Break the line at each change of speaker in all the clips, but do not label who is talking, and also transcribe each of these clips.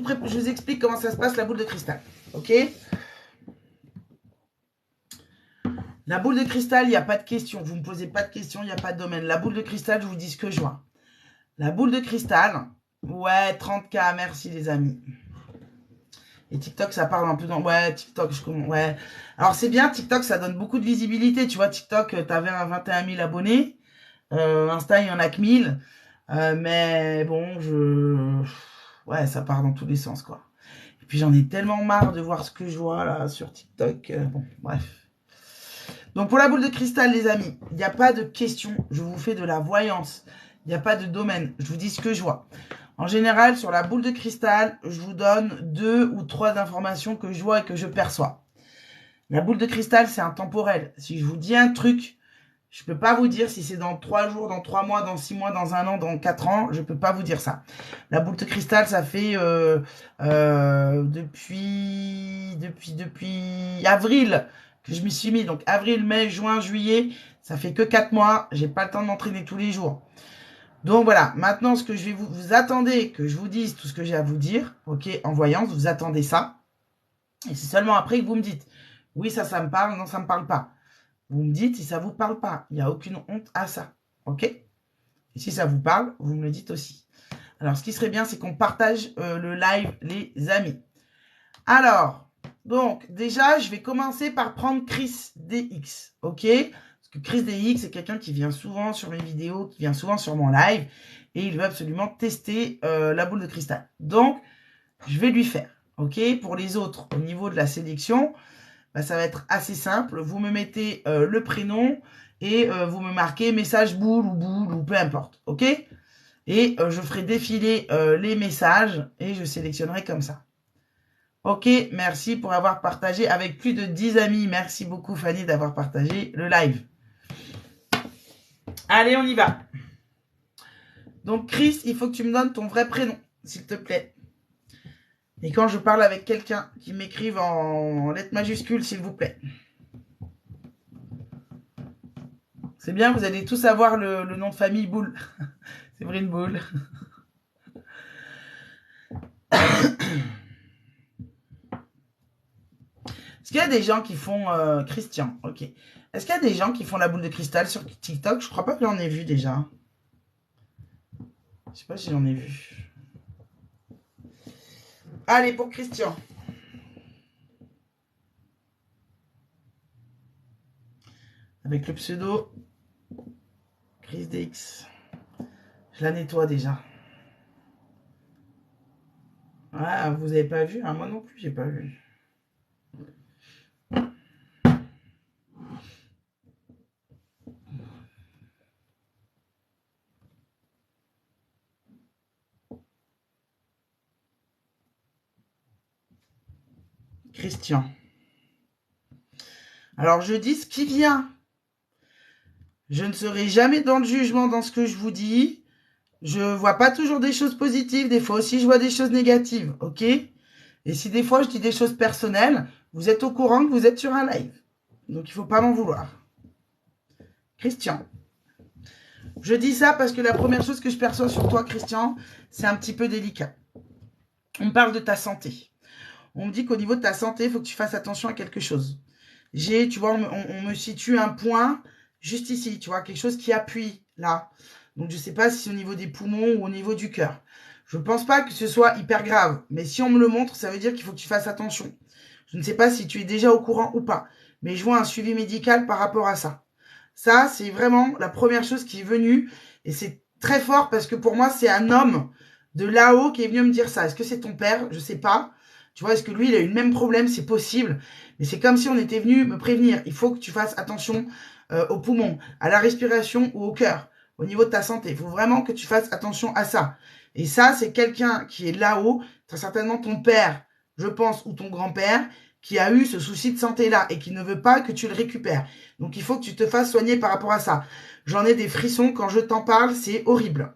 je vous explique comment ça se passe, la boule de cristal. Ok? La boule de cristal, il n'y a pas de question. Vous ne me posez pas de questions, il n'y a pas de domaine. La boule de cristal, je vous dis ce que je vois. La boule de cristal, ouais, 30K, merci les amis. Et TikTok, ça parle un peu dans... Ouais, TikTok, ouais. Alors, c'est bien, TikTok, ça donne beaucoup de visibilité. Tu vois, TikTok, t'avais 21 000 abonnés. Insta, il y en a que 1000. Mais bon, ouais, ça part dans tous les sens, quoi. Et puis, j'en ai tellement marre de voir ce que je vois, là, sur TikTok. Bon, bref. Donc, pour la boule de cristal, les amis, il n'y a pas de question. Je vous fais de la voyance. Il n'y a pas de domaine. Je vous dis ce que je vois. En général, sur la boule de cristal, je vous donne 2 ou 3 informations que je vois et que je perçois. La boule de cristal, c'est intemporel. Si je vous dis un truc, je ne peux pas vous dire si c'est dans 3 jours, dans 3 mois, dans 6 mois, dans 1 an, dans 4 ans. Je ne peux pas vous dire ça. La boule de cristal, ça fait depuis avril que je m'y suis mis. Donc avril, mai, juin, juillet, ça fait que 4 mois. J'ai pas le temps de m'entraîner tous les jours. Donc voilà, maintenant ce que je vais vous attendez que je vous dise tout ce que j'ai à vous dire, ok, en voyance, vous attendez ça. Et c'est seulement après que vous me dites, oui, ça me parle, non, ça me parle pas. Vous me dites si ça vous parle pas, il n'y a aucune honte à ça, ok? Et si ça vous parle, vous me le dites aussi. Alors, ce qui serait bien, c'est qu'on partage le live, les amis. Alors, donc, déjà, je vais commencer par prendre Chris DX, ok? Parce que Chris DX, c'est quelqu'un qui vient souvent sur mes vidéos, qui vient souvent sur mon live, et il veut absolument tester la boule de cristal. Donc, je vais lui faire, ok? Pour les autres, au niveau de la sélection, bah, ça va être assez simple. Vous me mettez le prénom et vous me marquez message boule ou peu importe, ok? Et je ferai défiler les messages et je sélectionnerai comme ça. Ok, merci pour avoir partagé avec plus de 10 amis. Merci beaucoup Fanny d'avoir partagé le live. Allez, on y va. Donc Chris, il faut que tu me donnes ton vrai prénom, s'il te plaît. Et quand je parle avec quelqu'un, qui m'écrive en lettres majuscules, s'il vous plaît. C'est bien, vous allez tous avoir le nom de famille Boule. Séverine Boule. Est-ce qu'il y a des gens qui font... Christian, ok. Est-ce qu'il y a des gens qui font la boule de cristal sur TikTok? Je crois pas que j'en ai vu déjà. Je sais pas si j'en ai vu. Allez, pour Christian. Avec le pseudo Chris DX. Je la nettoie déjà. Ah, vous avez pas vu, hein? Moi non plus, j'ai pas vu. Christian. Alors, je dis ce qui vient. Je ne serai jamais dans le jugement dans ce que je vous dis. Je vois pas toujours des choses positives. Des fois aussi, je vois des choses négatives. Ok? Et si des fois, je dis des choses personnelles, vous êtes au courant que vous êtes sur un live. Donc, il faut pas m'en vouloir. Christian. Je dis ça parce que la première chose que je perçois sur toi, Christian, c'est un petit peu délicat. On me parle de ta santé. On me dit qu'au niveau de ta santé, il faut que tu fasses attention à quelque chose. Tu vois, on me situe un point juste ici, tu vois, quelque chose qui appuie là. Donc, je ne sais pas si c'est au niveau des poumons ou au niveau du cœur. Je ne pense pas que ce soit hyper grave. Mais si on me le montre, ça veut dire qu'il faut que tu fasses attention. Je ne sais pas si tu es déjà au courant ou pas. Mais je vois un suivi médical par rapport à ça. Ça, c'est vraiment la première chose qui est venue. Et c'est très fort parce que pour moi, c'est un homme de là-haut qui est venu me dire ça. Est-ce que c'est ton père? Je ne sais pas. Tu vois, est-ce que lui, il a eu le même problème? C'est possible. Mais c'est comme si on était venu me prévenir. Il faut que tu fasses attention aux poumons, à la respiration ou au cœur, au niveau de ta santé. Il faut vraiment que tu fasses attention à ça. Et ça, c'est quelqu'un qui est là-haut, très certainement ton père, je pense, ou ton grand-père, qui a eu ce souci de santé-là et qui ne veut pas que tu le récupères. Donc, il faut que tu te fasses soigner par rapport à ça. J'en ai des frissons quand je t'en parle, c'est horrible.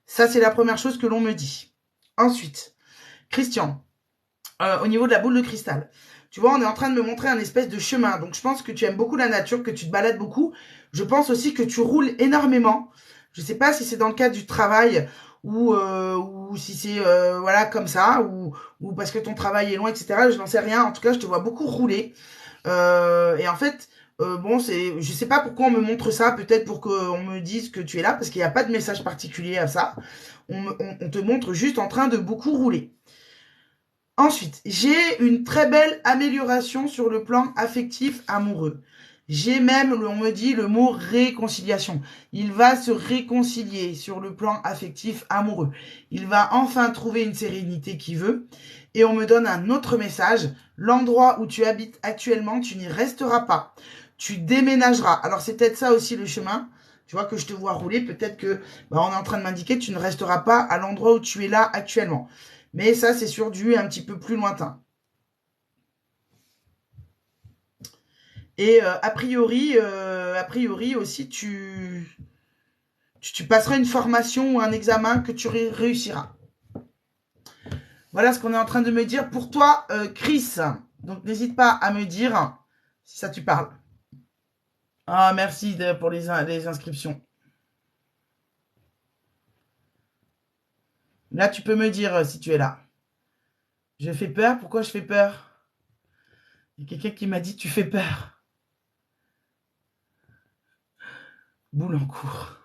Ça, c'est la première chose que l'on me dit. Ensuite, Christian, au niveau de la boule de cristal, tu vois, on est en train de me montrer un espèce de chemin. Donc, je pense que tu aimes beaucoup la nature, que tu te balades beaucoup. Je pense aussi que tu roules énormément. Je ne sais pas si c'est dans le cadre du travail ou si c'est voilà comme ça, ou parce que ton travail est loin, etc. Je n'en sais rien. En tout cas, je te vois beaucoup rouler. Et en fait, bon, je sais pas pourquoi on me montre ça. Peut-être pour qu'on me dise que tu es là, parce qu'il n'y a pas de message particulier à ça. On te montre juste en train de beaucoup rouler. Ensuite, j'ai une très belle amélioration sur le plan affectif amoureux. J'ai même, on me dit, le mot réconciliation. Il va se réconcilier sur le plan affectif amoureux. Il va enfin trouver une sérénité qu'il veut. Et on me donne un autre message. L'endroit où tu habites actuellement, tu n'y resteras pas. Tu déménageras. Alors c'est peut-être ça aussi le chemin. Tu vois que je te vois rouler. Peut-être que on est en train de m'indiquer que tu ne resteras pas à l'endroit où tu es là actuellement. Mais ça, c'est sur du un petit peu plus lointain. Et a priori aussi, tu passeras une formation ou un examen que tu réussiras. Voilà ce qu'on est en train de me dire pour toi, Chris. Donc, n'hésite pas à me dire si ça tu parles. Ah, merci pour les inscriptions. Là, tu peux me dire si tu es là. Je fais peur. Pourquoi je fais peur? Il y a quelqu'un qui m'a dit tu fais peur. Boulancourt.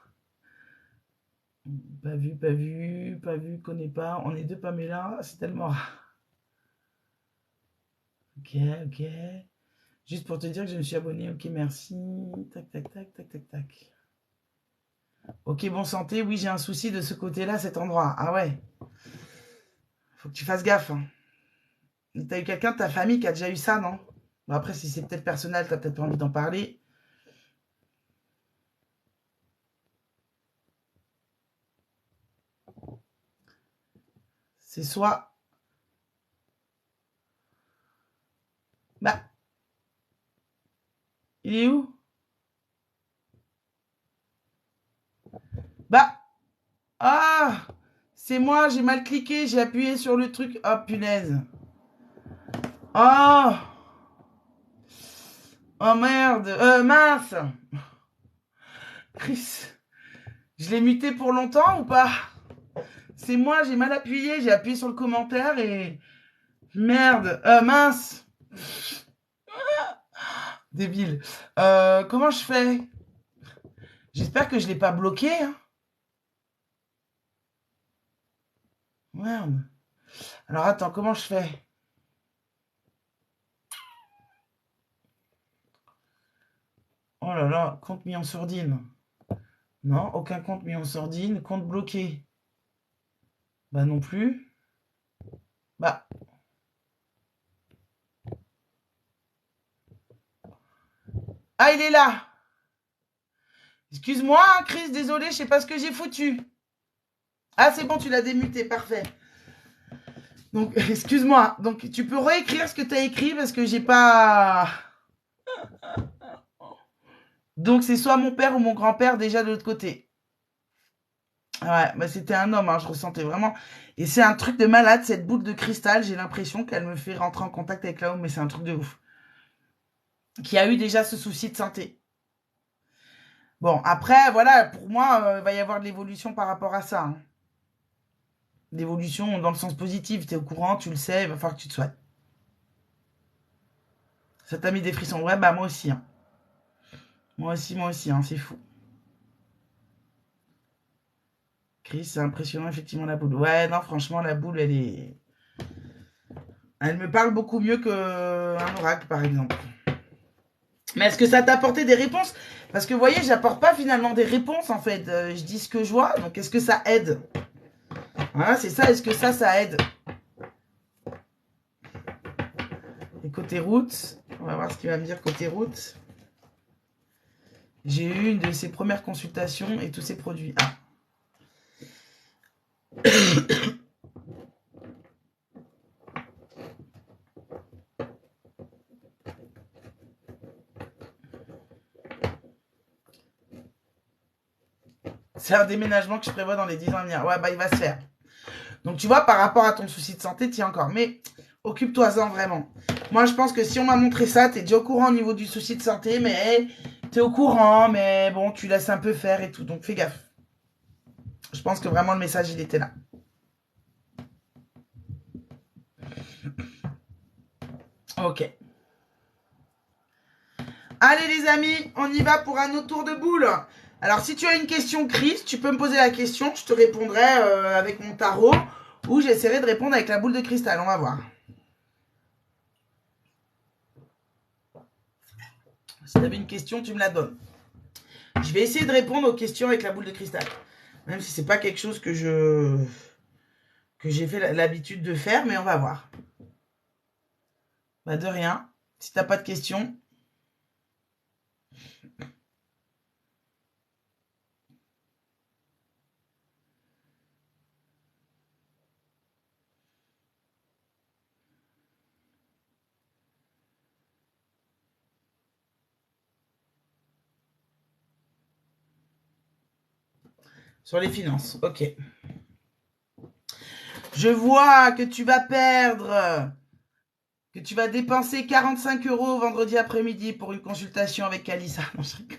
Pas vu, connais pas. On est deux Pamela, c'est tellement rare. Ok. Juste pour te dire que je me suis abonnée. Ok, merci. Tac. Ok, bon santé. Oui, j'ai un souci de ce côté-là, cet endroit. Ah ouais. Faut que tu fasses gaffe. Hein. T'as eu quelqu'un de ta famille qui a déjà eu ça, non? Bon, après, si c'est peut-être personnel, t'as peut-être pas envie d'en parler. C'est soit... il est où? Ah! C'est moi, j'ai mal cliqué, j'ai appuyé sur le truc. Oh, punaise. Oh! Oh merde! Mince! Chris, je l'ai muté pour longtemps ou pas? C'est moi, j'ai mal appuyé, j'ai appuyé sur le commentaire et... Merde! Mince! Débile. Comment je fais? J'espère que je l'ai pas bloqué. Hein. Merde. Alors attends, comment je fais? Oh là là, compte mis en sourdine. Non, aucun compte mis en sourdine. Compte bloqué. Bah non plus. Bah. Ah, il est là. Excuse-moi, hein, Chris, désolé, je sais pas ce que j'ai foutu. Ah, c'est bon, tu l'as démuté, parfait. Donc, excuse-moi. Donc, tu peux réécrire ce que tu as écrit parce que j'ai pas... Donc, c'est soit mon père ou mon grand-père déjà de l'autre côté. Ouais, bah c'était un homme, hein, je ressentais vraiment. Et c'est un truc de malade, cette boule de cristal. J'ai l'impression qu'elle me fait rentrer en contact avec là-haut, mais c'est un truc de ouf. Qui a eu déjà ce souci de santé. Bon, après, voilà, pour moi, il va y avoir de l'évolution par rapport à ça. Hein. D'évolution dans le sens positif. Tu es au courant, tu le sais, il va falloir que tu te soignes. Ça t'a mis des frissons. Ouais, bah moi aussi. Hein. Moi aussi, hein, c'est fou. Chris, c'est impressionnant, effectivement, la boule. Ouais, non, franchement, la boule, elle est... Elle me parle beaucoup mieux qu'un oracle, par exemple. Mais est-ce que ça t'a apporté des réponses? Parce que, vous voyez, j'apporte pas finalement des réponses, en fait. Je dis ce que je vois, donc est-ce que ça aide? Voilà, c'est ça, est-ce que ça aide? Et côté route, on va voir ce qu'il va me dire côté route. J'ai eu une de ses premières consultations et tous ses produits. Ah. C'est un déménagement que je prévois dans les 10 ans à venir. Ouais, bah il va se faire. Donc tu vois, par rapport à ton souci de santé, tu y es encore. Mais occupe-toi-en vraiment. Moi, je pense que si on m'a montré ça, tu es déjà au courant au niveau du souci de santé, mais tu es au courant, mais bon, tu laisses un peu faire et tout. Donc fais gaffe. Je pense que vraiment le message, il était là. Ok. Allez les amis, on y va pour un autre tour de boule. Alors si tu as une question Chris, tu peux me poser la question, je te répondrai avec mon tarot ou j'essaierai de répondre avec la boule de cristal, on va voir. Si tu avais une question, tu me la donnes. Je vais essayer de répondre aux questions avec la boule de cristal. Même si c'est pas quelque chose que j'ai fait l'habitude de faire, mais on va voir. Bah de rien. Si t'as pas de questions. Sur les finances, ok. Je vois que tu vas perdre, que tu vas dépenser 45 € vendredi après-midi pour une consultation avec Alissa. Non, je rigole.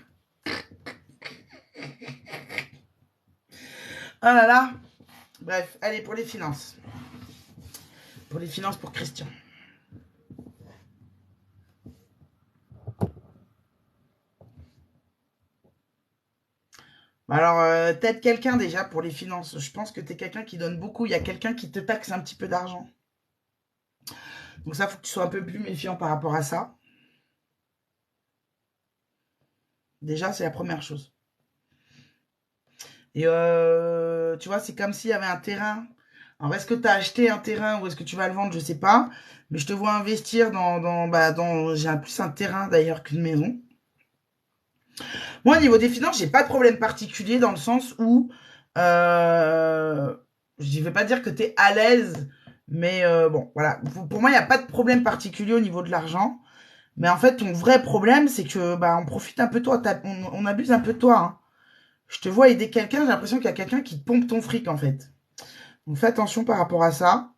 Ah là là. Bref, allez, pour les finances. Pour les finances pour Christian. Alors, t'aides quelqu'un déjà pour les finances. Je pense que t'es quelqu'un qui donne beaucoup. Il y a quelqu'un qui te taxe un petit peu d'argent. Donc ça, il faut que tu sois un peu plus méfiant par rapport à ça. Déjà, c'est la première chose. Et tu vois, c'est comme s'il y avait un terrain. Alors, est-ce que tu as acheté un terrain ou est-ce que tu vas le vendre? Je sais pas. Mais je te vois investir j'ai plus un terrain d'ailleurs qu'une maison. Moi, au niveau des finances, j'ai pas de problème particulier dans le sens où je ne vais pas dire que tu es à l'aise, mais bon, voilà. Pour moi, il n'y a pas de problème particulier au niveau de l'argent. Mais en fait, ton vrai problème, c'est que on profite un peu de toi. On abuse un peu de toi. Hein. Je te vois aider quelqu'un, j'ai l'impression qu'il y a quelqu'un qui te pompe ton fric, en fait. Donc fais attention par rapport à ça.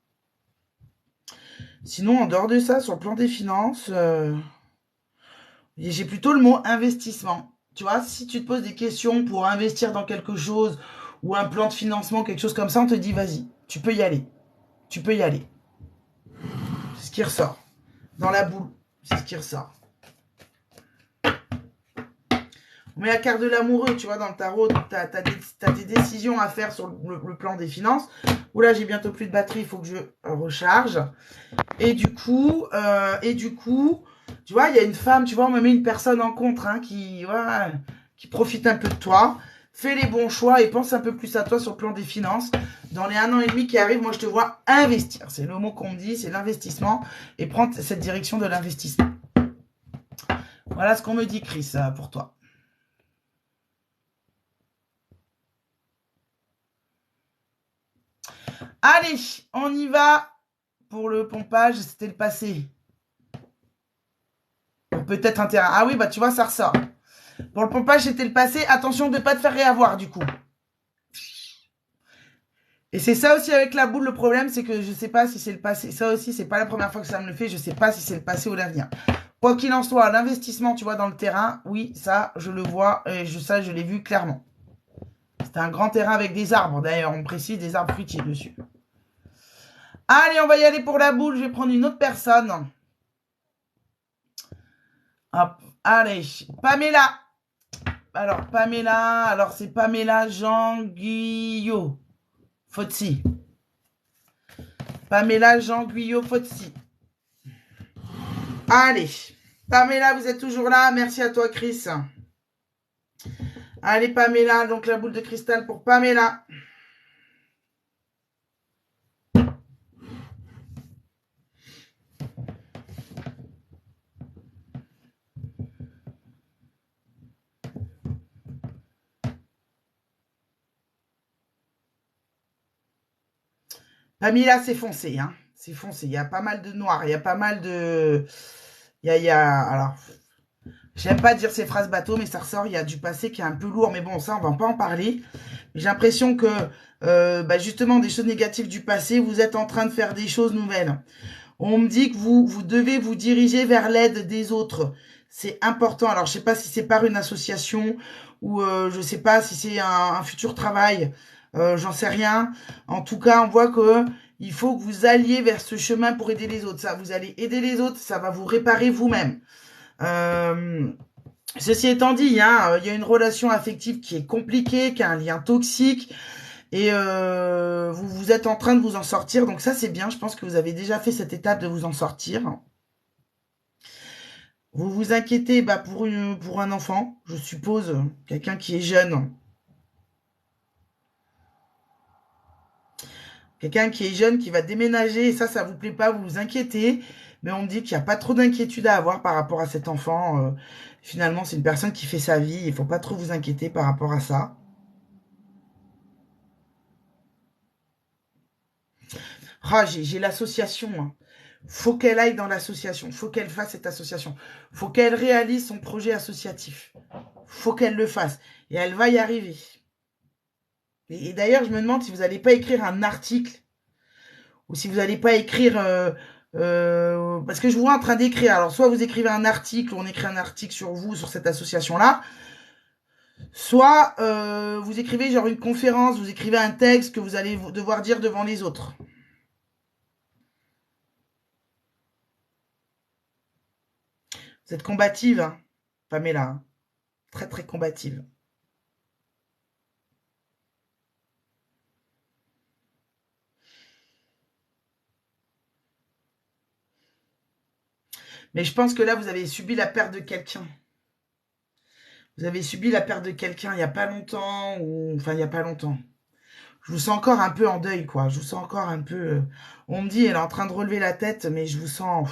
Sinon, en dehors de ça, sur le plan des finances, j'ai plutôt le mot investissement. Tu vois, si tu te poses des questions pour investir dans quelque chose ou un plan de financement, quelque chose comme ça, on te dit vas-y, tu peux y aller. Tu peux y aller. C'est ce qui ressort. Dans la boule, c'est ce qui ressort. On met la carte de l'amoureux, tu vois, dans le tarot, t'as des décisions à faire sur le plan des finances. Oula, j'ai bientôt plus de batterie, il faut que je recharge. Et du coup, tu vois, il y a une femme, tu vois, on me met une personne en contre, hein, qui profite un peu de toi. Fais les bons choix et pense un peu plus à toi sur le plan des finances. Dans les 1 an et demi qui arrivent, moi, je te vois investir. C'est le mot qu'on me dit, c'est l'investissement. Et prendre cette direction de l'investissement. Voilà ce qu'on me dit, Chris, pour toi. Allez, on y va pour le pompage. C'était le passé. Peut-être un terrain. Ah oui, bah tu vois, ça ressort. Pour le pompage, c'était le passé. Attention de ne pas te faire réavoir, du coup. Et c'est ça aussi avec la boule, le problème, c'est que je sais pas si c'est le passé. Ça aussi, c'est pas la première fois que ça me le fait. Je sais pas si c'est le passé ou l'avenir. Quoi qu'il en soit, l'investissement, tu vois, dans le terrain, oui, ça, je le vois. Et ça, je l'ai vu clairement. C'est un grand terrain avec des arbres. D'ailleurs, on précise des arbres fruitiers dessus. Allez, on va y aller pour la boule. Je vais prendre une autre personne. Hop. Allez, Pamela. Alors c'est Pamela Jean Guyot. Fotsi. Pamela Jean Guyot Fotsi. Allez. Pamela, vous êtes toujours là. Merci à toi, Chris. Allez, Pamela. Donc, la boule de cristal pour Pamela. Pamela, c'est foncé. Hein. C'est foncé. Il y a pas mal de noir. Il y a pas mal de... Alors, j'aime pas dire ces phrases bateau, mais ça ressort. Il y a du passé qui est un peu lourd. Mais bon, ça, on va pas en parler. J'ai l'impression que, justement, des choses négatives du passé, vous êtes en train de faire des choses nouvelles. On me dit que vous devez vous diriger vers l'aide des autres. C'est important. Alors, je sais pas si c'est par une association ou je sais pas si c'est un futur travail. j'en sais rien. En tout cas, on voit que il faut que vous alliez vers ce chemin pour aider les autres. Ça, vous allez aider les autres, ça va vous réparer vous-même. Ceci étant dit, hein, il y a une relation affective qui est compliquée, qui a un lien toxique, et vous êtes en train de vous en sortir. Donc ça, c'est bien. Je pense que vous avez déjà fait cette étape de vous en sortir. Vous vous inquiétez pour un enfant, je suppose, quelqu'un qui est jeune. Quelqu'un qui est jeune, qui va déménager, et ça vous plaît pas, vous vous inquiétez. Mais on me dit qu'il n'y a pas trop d'inquiétude à avoir par rapport à cet enfant. Finalement, c'est une personne qui fait sa vie. Il faut pas trop vous inquiéter par rapport à ça. Ah, j'ai l'association. Hein. Faut qu'elle aille dans l'association. Faut qu'elle fasse cette association. Faut qu'elle réalise son projet associatif. Faut qu'elle le fasse. Et elle va y arriver. Et d'ailleurs, je me demande si vous n'allez pas écrire un article ou si vous n'allez pas écrire... parce que je vous vois en train d'écrire. Alors, soit vous écrivez un article, ou on écrit un article sur vous, sur cette association-là, soit vous écrivez genre une conférence, vous écrivez un texte que vous allez devoir dire devant les autres. Vous êtes combative, hein, Pamela. Hein. Très, très combative. Mais je pense que là, vous avez subi la perte de quelqu'un. Vous avez subi la perte de quelqu'un il n'y a pas longtemps, ou... Enfin, il n'y a pas longtemps. Je vous sens encore un peu en deuil, quoi. Je vous sens encore un peu... On me dit, elle est en train de relever la tête, mais je vous sens...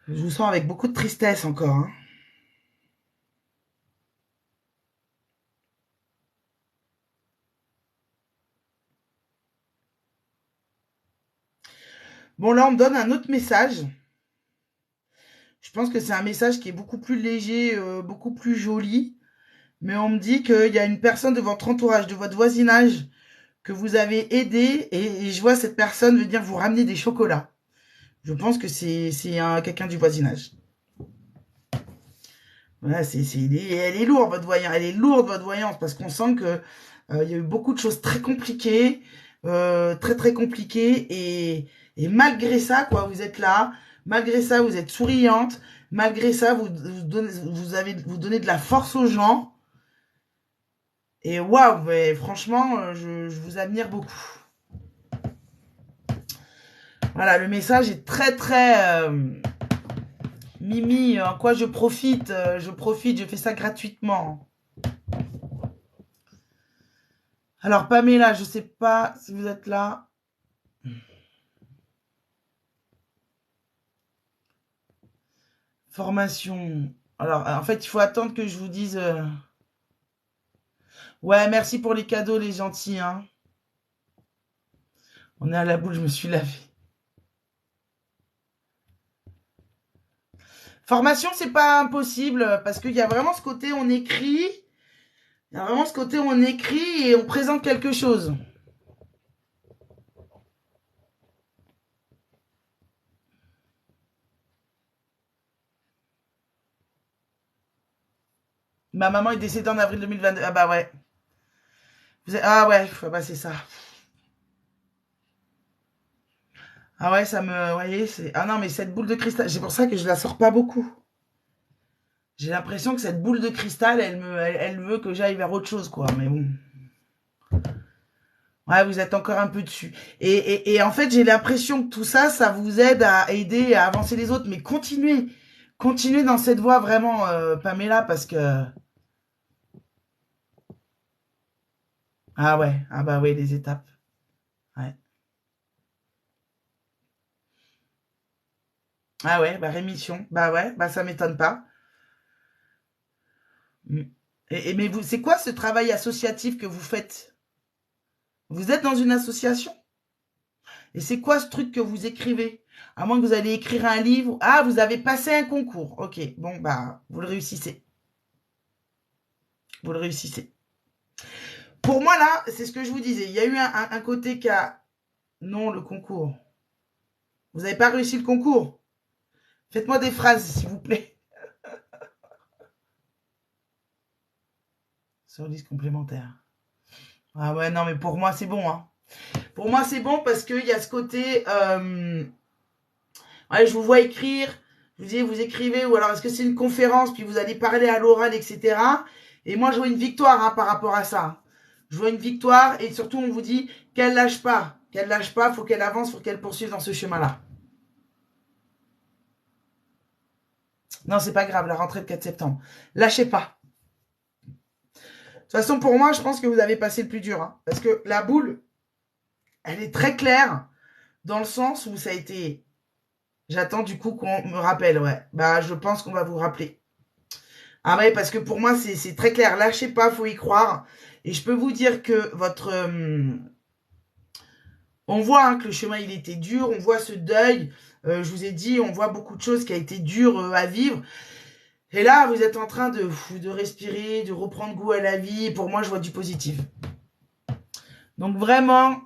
Je vous sens avec beaucoup de tristesse encore. Hein. Bon, là, on me donne un autre message. Je pense que c'est un message qui est beaucoup plus léger, beaucoup plus joli. Mais on me dit qu'il y a une personne de votre entourage, de votre voisinage, que vous avez aidé. Et je vois cette personne venir vous ramener des chocolats. Je pense que c'est quelqu'un du voisinage. Voilà, elle est lourde, votre voyance. Elle est lourde, votre voyance, parce qu'on sent que il y a eu beaucoup de choses très compliquées, très très compliquées, et malgré ça, quoi, vous êtes là. Malgré ça, vous êtes souriante. Malgré ça, vous donnez de la force aux gens. Et waouh, franchement, je vous admire beaucoup. Voilà, le message est très très Mimi, en quoi je profite, je fais ça gratuitement. Alors Pamela, je sais pas si vous êtes là. Formation. Alors, en fait, il faut attendre que je vous dise... Ouais, merci pour les cadeaux, les gentils. Hein. On est à la boule, je me suis lavé. Formation, c'est pas impossible, parce qu'il y a vraiment ce côté, on écrit. Il y a vraiment ce côté, on écrit et on présente quelque chose. Ma maman est décédée en avril 2022. Ah bah ouais. Ah ouais, bah c'est ça. Ah ouais, ça me... Vous voyez, c'est... Ah non, mais cette boule de cristal, c'est pour ça que je la sors pas beaucoup. J'ai l'impression que cette boule de cristal, elle veut que j'aille vers autre chose, quoi. Mais bon. Ouais, vous êtes encore un peu dessus. Et en fait, j'ai l'impression que tout ça, ça vous aide à aider à avancer les autres. Mais continuez. Continuez dans cette voie, vraiment, Pamela, parce que... Ah ouais, ah bah ouais, les étapes. Ouais. Ah ouais, bah rémission. Bah ouais, bah ça m'étonne pas. Mm. Mais vous, c'est quoi ce travail associatif que vous faites? Vous êtes dans une association? Et c'est quoi ce truc que vous écrivez? À moins que vous allez écrire un livre. Ah, vous avez passé un concours. Ok, bon, bah, vous le réussissez. Vous le réussissez. Pour moi, là, c'est ce que je vous disais. Il y a eu un côté qui a... Non, le concours. Vous n'avez pas réussi le concours. Faites-moi des phrases, s'il vous plaît. Sur liste complémentaire. Ah ouais, non, mais pour moi, c'est bon. Hein. Pour moi, c'est bon parce qu'il y a ce côté... ouais, je vous vois écrire, je vous dis, vous écrivez, ou alors est-ce que c'est une conférence, puis vous allez parler à l'oral, etc. Et moi, je vois une victoire hein, par rapport à ça. Je vois une victoire, et surtout, on vous dit qu'elle lâche pas. Qu'elle lâche pas, faut qu'elle avance, faut qu'elle poursuive dans ce chemin-là. Non, c'est pas grave, la rentrée de 4 septembre. Lâchez pas. De toute façon, pour moi, je pense que vous avez passé le plus dur. Hein, parce que la boule, elle est très claire, dans le sens où ça a été... J'attends du coup qu'on me rappelle, ouais. Bah, je pense qu'on va vous rappeler. Ah ouais, parce que pour moi, c'est très clair. Lâchez pas, faut y croire. Et je peux vous dire que votre... on voit hein, que le chemin, il était dur. On voit ce deuil. Je vous ai dit, on voit beaucoup de choses qui a été dur à vivre. Et là, vous êtes en train de respirer, de reprendre goût à la vie. Et pour moi, je vois du positif. Donc vraiment,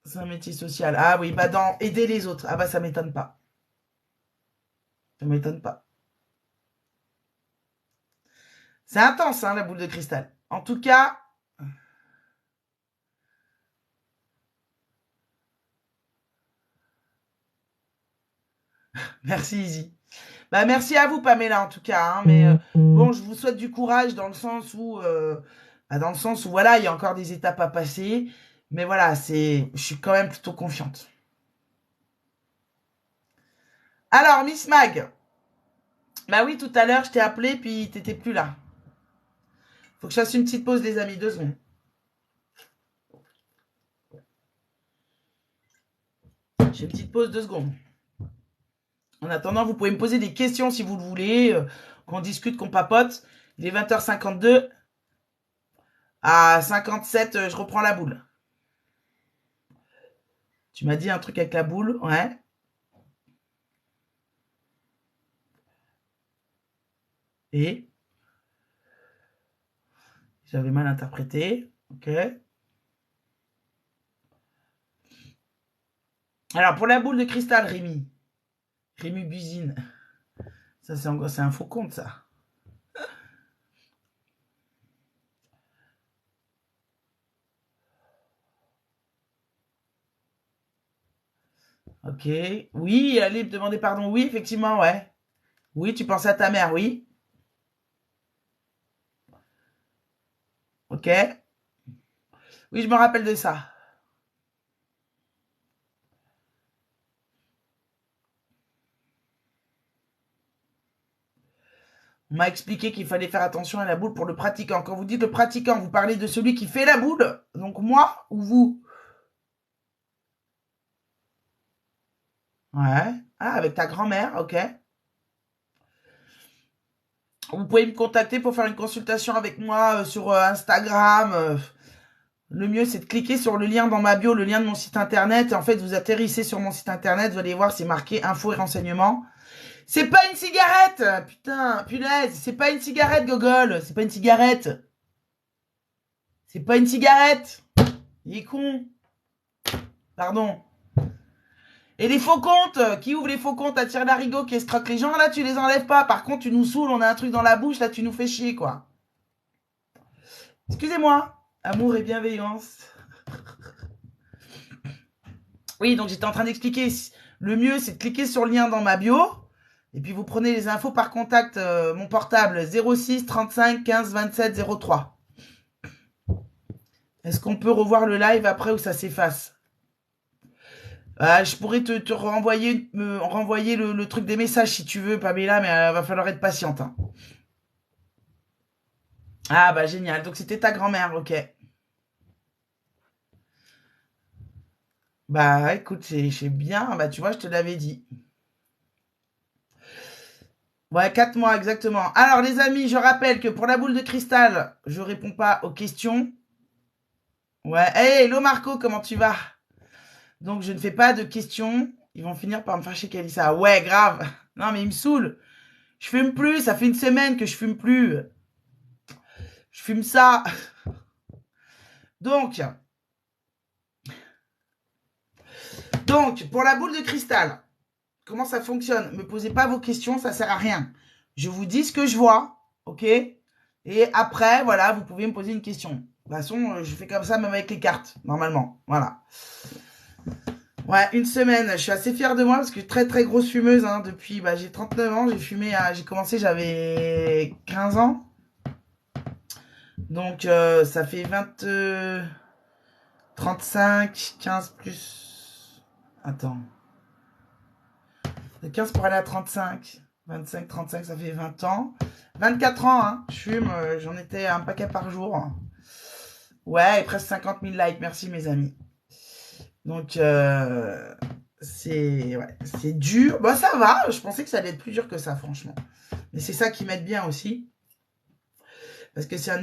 c'est un métier social. Ah oui, bah dans aider les autres. Ah bah ça m'étonne pas. Ça m'étonne pas. C'est intense, hein, la boule de cristal. En tout cas, merci Izzy. Bah merci à vous Pamela en tout cas. Hein, mais bon, je vous souhaite du courage dans le sens où, voilà, il y a encore des étapes à passer. Mais voilà, je suis quand même plutôt confiante. Alors Miss Mag, bah oui, tout à l'heure je t'ai appelé puis t'étais plus là. Faut que je fasse une petite pause les amis, 2 secondes. J'ai une petite pause 2 secondes. En attendant, vous pouvez me poser des questions si vous le voulez, qu'on discute, qu'on papote. Il est 20h52. À 57, je reprends la boule. Tu m'as dit un truc avec la boule, ouais. Et j'avais mal interprété. Ok. Alors, pour la boule de cristal, Rémi. Rémi Buzine. Ça, c'est un faux compte, ça. Ok. Oui, allez me demander pardon. Oui, effectivement, ouais. Oui, tu penses à ta mère, oui. Ok. Oui, je me rappelle de ça. On m'a expliqué qu'il fallait faire attention à la boule pour le pratiquant. Quand vous dites le pratiquant, vous parlez de celui qui fait la boule. Donc moi ou vous? Ouais. Ah, avec ta grand-mère, ok. Vous pouvez me contacter pour faire une consultation avec moi sur Instagram. Le mieux, c'est de cliquer sur le lien dans ma bio, le lien de mon site internet. Et en fait, vous atterrissez sur mon site internet, vous allez voir, c'est marqué infos et renseignements. C'est pas une cigarette. Putain, punaise, c'est pas une cigarette, Gogol. C'est pas une cigarette. C'est pas une cigarette. Il est con. Pardon. Et les faux comptes, qui ouvre les faux comptes à tirer l'arigot, qui escroquent les gens, là, tu les enlèves pas. Par contre, tu nous saoules, on a un truc dans la bouche, là, tu nous fais chier, quoi. Excusez-moi. Amour et bienveillance. Oui, donc j'étais en train d'expliquer. Le mieux, c'est de cliquer sur le lien dans ma bio. Et puis vous prenez les infos par contact, mon portable 06 35 15 27 03. Est-ce qu'on peut revoir le live après ou ça s'efface? Je pourrais te renvoyer, me renvoyer le truc des messages si tu veux, Pamela, mais va falloir être patiente. Hein. Ah bah génial, donc c'était ta grand-mère, ok. Bah écoute, c'est bien, bah tu vois, je te l'avais dit. Ouais, 4 mois exactement. Alors les amis, je rappelle que pour la boule de cristal, je réponds pas aux questions. Ouais, hey, hello Marco, comment tu vas? Donc je ne fais pas de questions. Ils vont finir par me faire chier Kalissa. Ouais, grave. Non mais il me saoule. Je fume plus, ça fait une semaine que je fume plus. Je fume ça. Donc, pour la boule de cristal, comment ça fonctionne? Me posez pas vos questions, ça sert à rien. Je vous dis ce que je vois, ok? Et après, voilà, vous pouvez me poser une question. De toute façon, je fais comme ça même avec les cartes, normalement. Voilà. Ouais, une semaine. Je suis assez fière de moi parce que très très grosse fumeuse. Hein, depuis, j'ai 39 ans. J'ai fumé, j'ai commencé, j'avais 15 ans. Donc, ça fait 35, 15 plus... Attends. 15 pour aller à 35. 25, 35, ça fait 20 ans. 24 ans, hein. Je fume, j'en étais un paquet par jour. Ouais, et presque 50 000 likes. Merci, mes amis. Donc, c'est dur. Bah, ça va. Je pensais que ça allait être plus dur que ça, franchement. Mais c'est ça qui m'aide bien aussi. Parce que c'est un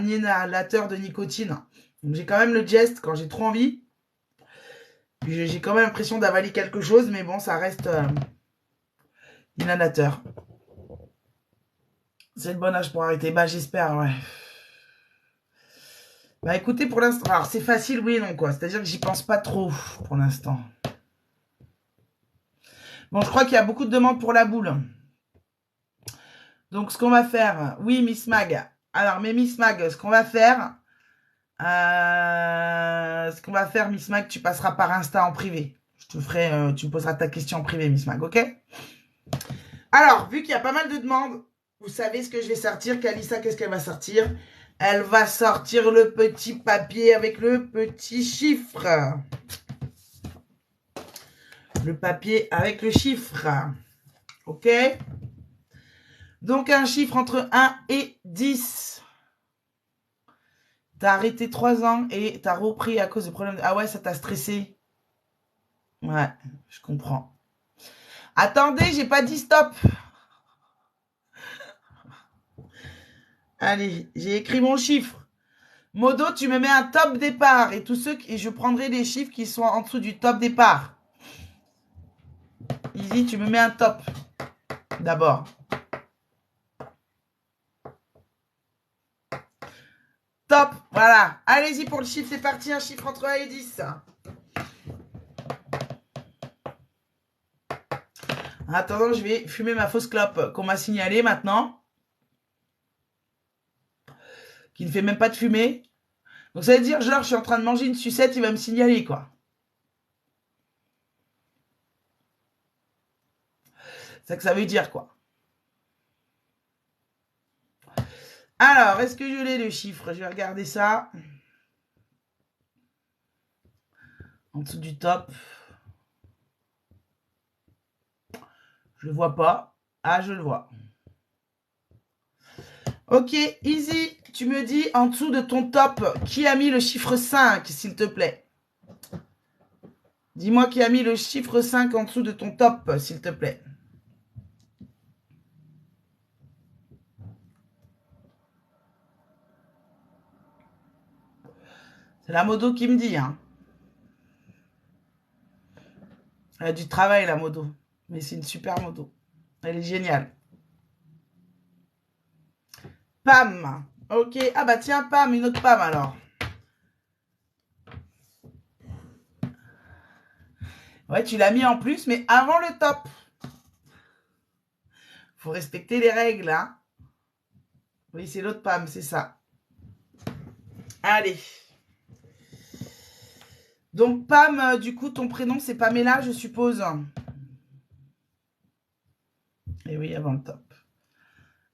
inhalateur de nicotine. Donc, j'ai quand même le geste quand j'ai trop envie. J'ai quand même l'impression d'avaler quelque chose, mais bon, ça reste inhalateur. C'est le bon âge pour arrêter. Bah, j'espère, ouais. Bah, écoutez, pour l'instant, alors c'est facile, oui et non, quoi. C'est-à-dire que j'y pense pas trop, pour l'instant. Bon, je crois qu'il y a beaucoup de demandes pour la boule. Donc, ce qu'on va faire, oui, Miss Mag. Alors, mais Miss Mag, ce qu'on va faire, Miss Mag, tu passeras par Insta en privé. Je te ferai, tu me poseras ta question en privé, Miss Mag, ok? Alors, vu qu'il y a pas mal de demandes, vous savez ce que je vais sortir. Kalissa, qu'est-ce qu'elle va sortir? Elle va sortir le petit papier avec le petit chiffre. Le papier avec le chiffre. Ok? Donc, un chiffre entre 1 et 10. T'as arrêté 3 ans et t'as repris à cause de problèmes. Ah ouais, ça t'a stressé. Ouais, je comprends. Attendez, j'ai pas dit stop. Allez, j'ai écrit mon chiffre. Modo, tu me mets un top départ et je prendrai les chiffres qui sont en dessous du top départ. Easy, tu me mets un top d'abord. Top, voilà. Allez-y pour le chiffre, c'est parti, un chiffre entre 1 et 10. En attendant, je vais fumer ma fausse clope qu'on m'a signalée maintenant. Qui ne fait même pas de fumée. Donc ça veut dire, genre, je suis en train de manger une sucette, il va me signaler, quoi. C'est ça que ça veut dire, quoi. Alors, est-ce que je l'ai le chiffre? Je vais regarder ça. En dessous du top. Je le vois pas. Ah, je le vois. Ok, Easy, tu me dis en dessous de ton top, qui a mis le chiffre 5, s'il te plaît? Dis-moi qui a mis le chiffre 5 en dessous de ton top, s'il te plaît. C'est la modo qui me dit, hein. Elle a du travail, la modo. Mais c'est une super modo. Elle est géniale. Pam. Ok. Ah bah tiens, Pam, une autre Pam alors. Ouais, tu l'as mis en plus, mais avant le top. Faut respecter les règles, hein. Oui, c'est l'autre Pam, c'est ça. Allez. Donc, Pam, du coup, ton prénom, c'est Pamela, je suppose. Et oui, avant le top.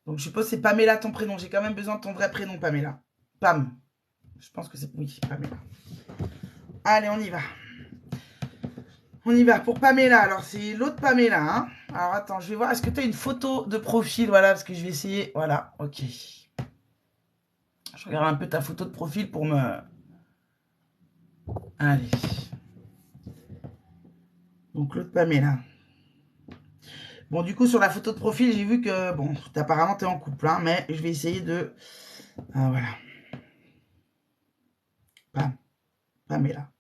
Donc, je suppose que c'est Pamela, ton prénom. J'ai quand même besoin de ton vrai prénom, Pamela. Pam. Je pense que c'est... Oui, Pamela. Allez, on y va. On y va pour Pamela. Alors, c'est l'autre Pamela. Hein. Alors, attends, je vais voir. Est-ce que tu as une photo de profil? Voilà, parce que je vais essayer. Voilà, ok. Je regarde un peu ta photo de profil pour me... Allez. Donc, l'autre Pamela. Bon, du coup, sur la photo de profil, j'ai vu que... Bon, apparemment, tu es en couple. Hein, mais je vais essayer de... Ah, voilà. Pam. Pamela.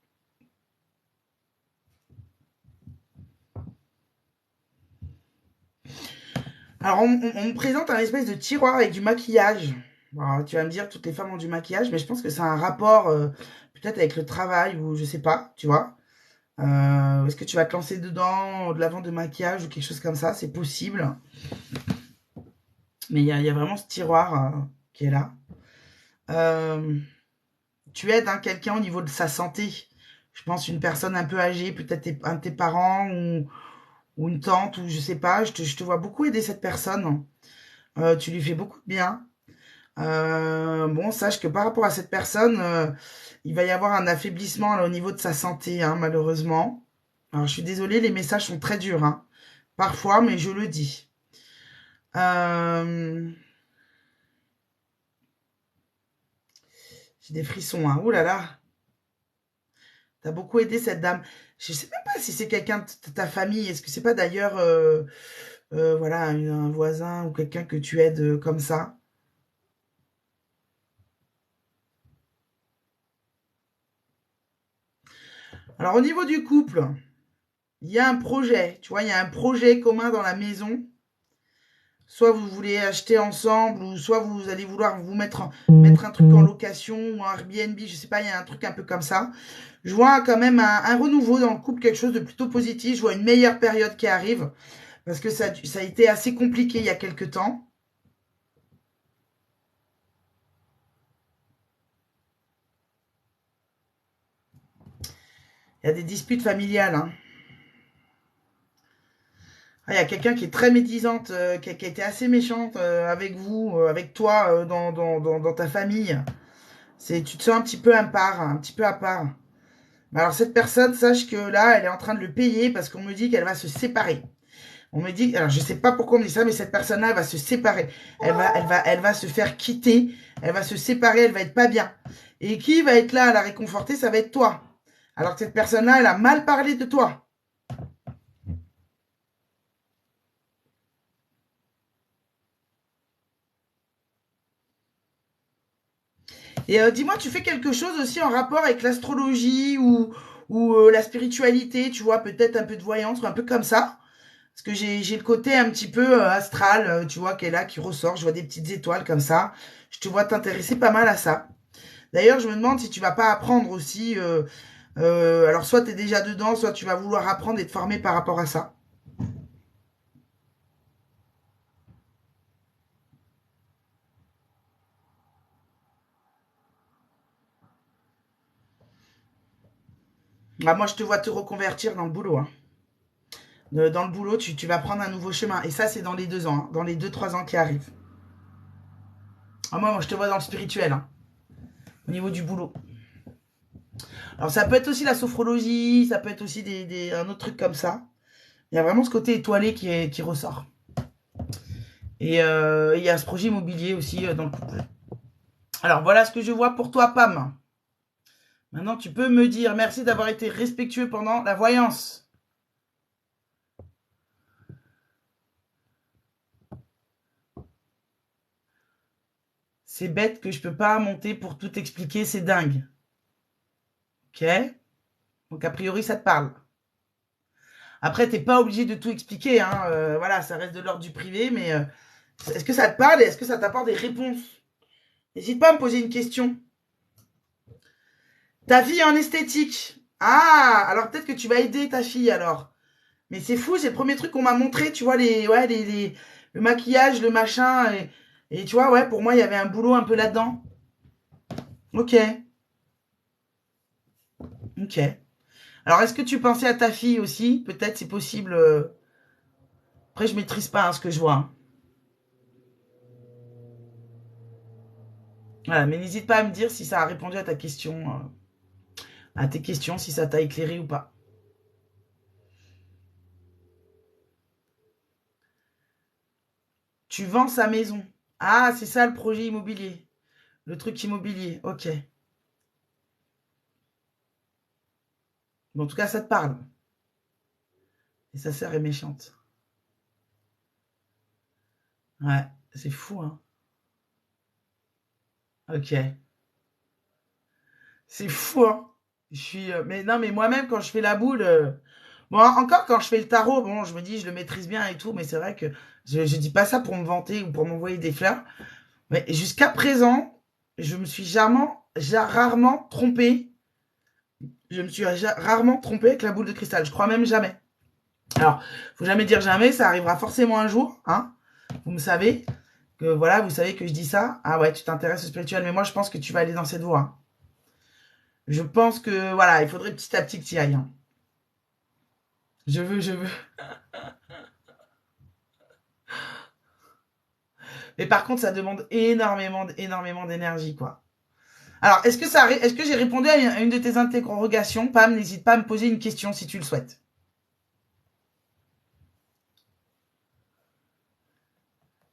Alors, on me présente un espèce de tiroir avec du maquillage. Alors, tu vas me dire, toutes les femmes ont du maquillage, mais je pense que c'est un rapport peut-être avec le travail ou je sais pas, tu vois. Est-ce que tu vas te lancer dedans, de la vente de maquillage ou quelque chose comme ça? C'est possible. Mais il y a vraiment ce tiroir qui est là. Tu aides hein, quelqu'un au niveau de sa santé. Je pense une personne un peu âgée, peut-être un de tes parents ou une tante, ou je sais pas. Je te vois beaucoup aider cette personne. Tu lui fais beaucoup de bien. Bon, sache que par rapport à cette personne, il va y avoir un affaiblissement là, au niveau de sa santé, hein, malheureusement. Alors, je suis désolée, les messages sont très durs, hein, parfois, mais je le dis. Euh, j'ai des frissons, hein. Ouh là là, t'as beaucoup aidé cette dame. Je sais même pas si c'est quelqu'un de ta famille. Est-ce que c'est pas d'ailleurs, voilà, un voisin ou quelqu'un que tu aides comme ça? Alors, au niveau du couple, il y a un projet, tu vois, il y a un projet commun dans la maison. Soit vous voulez acheter ensemble, ou soit vous allez vouloir vous mettre un truc en location ou un Airbnb, je sais pas, il y a un truc un peu comme ça. Je vois quand même un renouveau dans le couple, quelque chose de plutôt positif. Je vois une meilleure période qui arrive, parce que ça a été assez compliqué il y a quelques temps. Il y a des disputes familiales, hein. Ah, il y a quelqu'un qui est très médisante, qui a été assez méchante avec vous, avec toi, dans ta famille. Tu te sens un petit peu à part, un petit peu à part. Mais alors cette personne, sache que là, elle est en train de le payer parce qu'on me dit qu'elle va se séparer. On me dit, alors je sais pas pourquoi on me dit ça, mais cette personne-là, elle va se séparer. Elle va se faire quitter. Elle va se séparer. Elle va être pas bien. Et qui va être là à la réconforter? Ça va être toi. Alors que cette personne-là, elle a mal parlé de toi. Et dis-moi, tu fais quelque chose aussi en rapport avec l'astrologie ou la spiritualité, tu vois, peut-être un peu de voyance ou un peu comme ça. Parce que j'ai le côté un petit peu astral, tu vois, qui est là, qui ressort. Je vois des petites étoiles comme ça. Je te vois t'intéresser pas mal à ça. D'ailleurs, je me demande si tu vas pas apprendre aussi. Alors, soit tu es déjà dedans, soit tu vas vouloir apprendre et te former par rapport à ça. Ah, moi, je te vois te reconvertir dans le boulot, hein. Dans le boulot, tu vas prendre un nouveau chemin. Et ça, c'est dans les 2 ans, hein, dans les 2, 3 ans qui arrivent. Ah, moi, je te vois dans le spirituel, hein, au niveau du boulot. Alors, ça peut être aussi la sophrologie, ça peut être aussi un autre truc comme ça. Il y a vraiment ce côté étoilé qui ressort. Et il y a ce projet immobilier aussi dans le couple. Alors, voilà ce que je vois pour toi, Pam. Maintenant, tu peux me dire merci d'avoir été respectueux pendant la voyance. C'est bête que je peux pas monter pour tout expliquer, c'est dingue. Ok? Donc, a priori, ça te parle. Après, t'es pas obligé de tout expliquer, hein. Voilà, ça reste de l'ordre du privé, mais est-ce que ça te parle et est-ce que ça t'apporte des réponses? N'hésite pas à me poser une question. Ta fille en esthétique. Ah, alors peut-être que tu vas aider ta fille alors. Mais c'est fou, c'est le premier truc qu'on m'a montré, tu vois, le maquillage, le machin. Et tu vois, ouais, pour moi, il y avait un boulot un peu là-dedans. Ok, ok. Alors, est-ce que tu pensais à ta fille aussi? Peut-être, c'est possible. Après, je maîtrise pas hein, ce que je vois, hein. Voilà, mais n'hésite pas à me dire si ça a répondu à ta question, à tes questions, si ça t'a éclairé ou pas. Tu vends sa maison. Ah, c'est ça le projet immobilier. Le truc immobilier. Ok. Bon, en tout cas, ça te parle. Et sa sœur est méchante. Ouais, c'est fou, hein. Ok. C'est fou, hein. Mais non, mais moi-même, quand je fais la boule. Bon, encore quand je fais le tarot, bon, je me dis, je le maîtrise bien et tout, mais c'est vrai que je dis pas ça pour me vanter ou pour m'envoyer des fleurs. Mais jusqu'à présent, je me suis rarement trompé. Je me suis rarement trompé avec la boule de cristal. Je crois même jamais. Alors, faut jamais dire jamais, ça arrivera forcément un jour, hein. Vous me savez. que voilà, vous savez que je dis ça. Ah ouais, tu t'intéresses au spirituel, mais moi je pense que tu vas aller dans cette voie. Je pense que voilà, il faudrait petit à petit que tu y ailles. Hein. Je veux. Mais par contre, ça demande énormément d'énergie, quoi. Alors, est-ce que j'ai répondu à une de tes interrogations? Pam, n'hésite pas à me poser une question si tu le souhaites.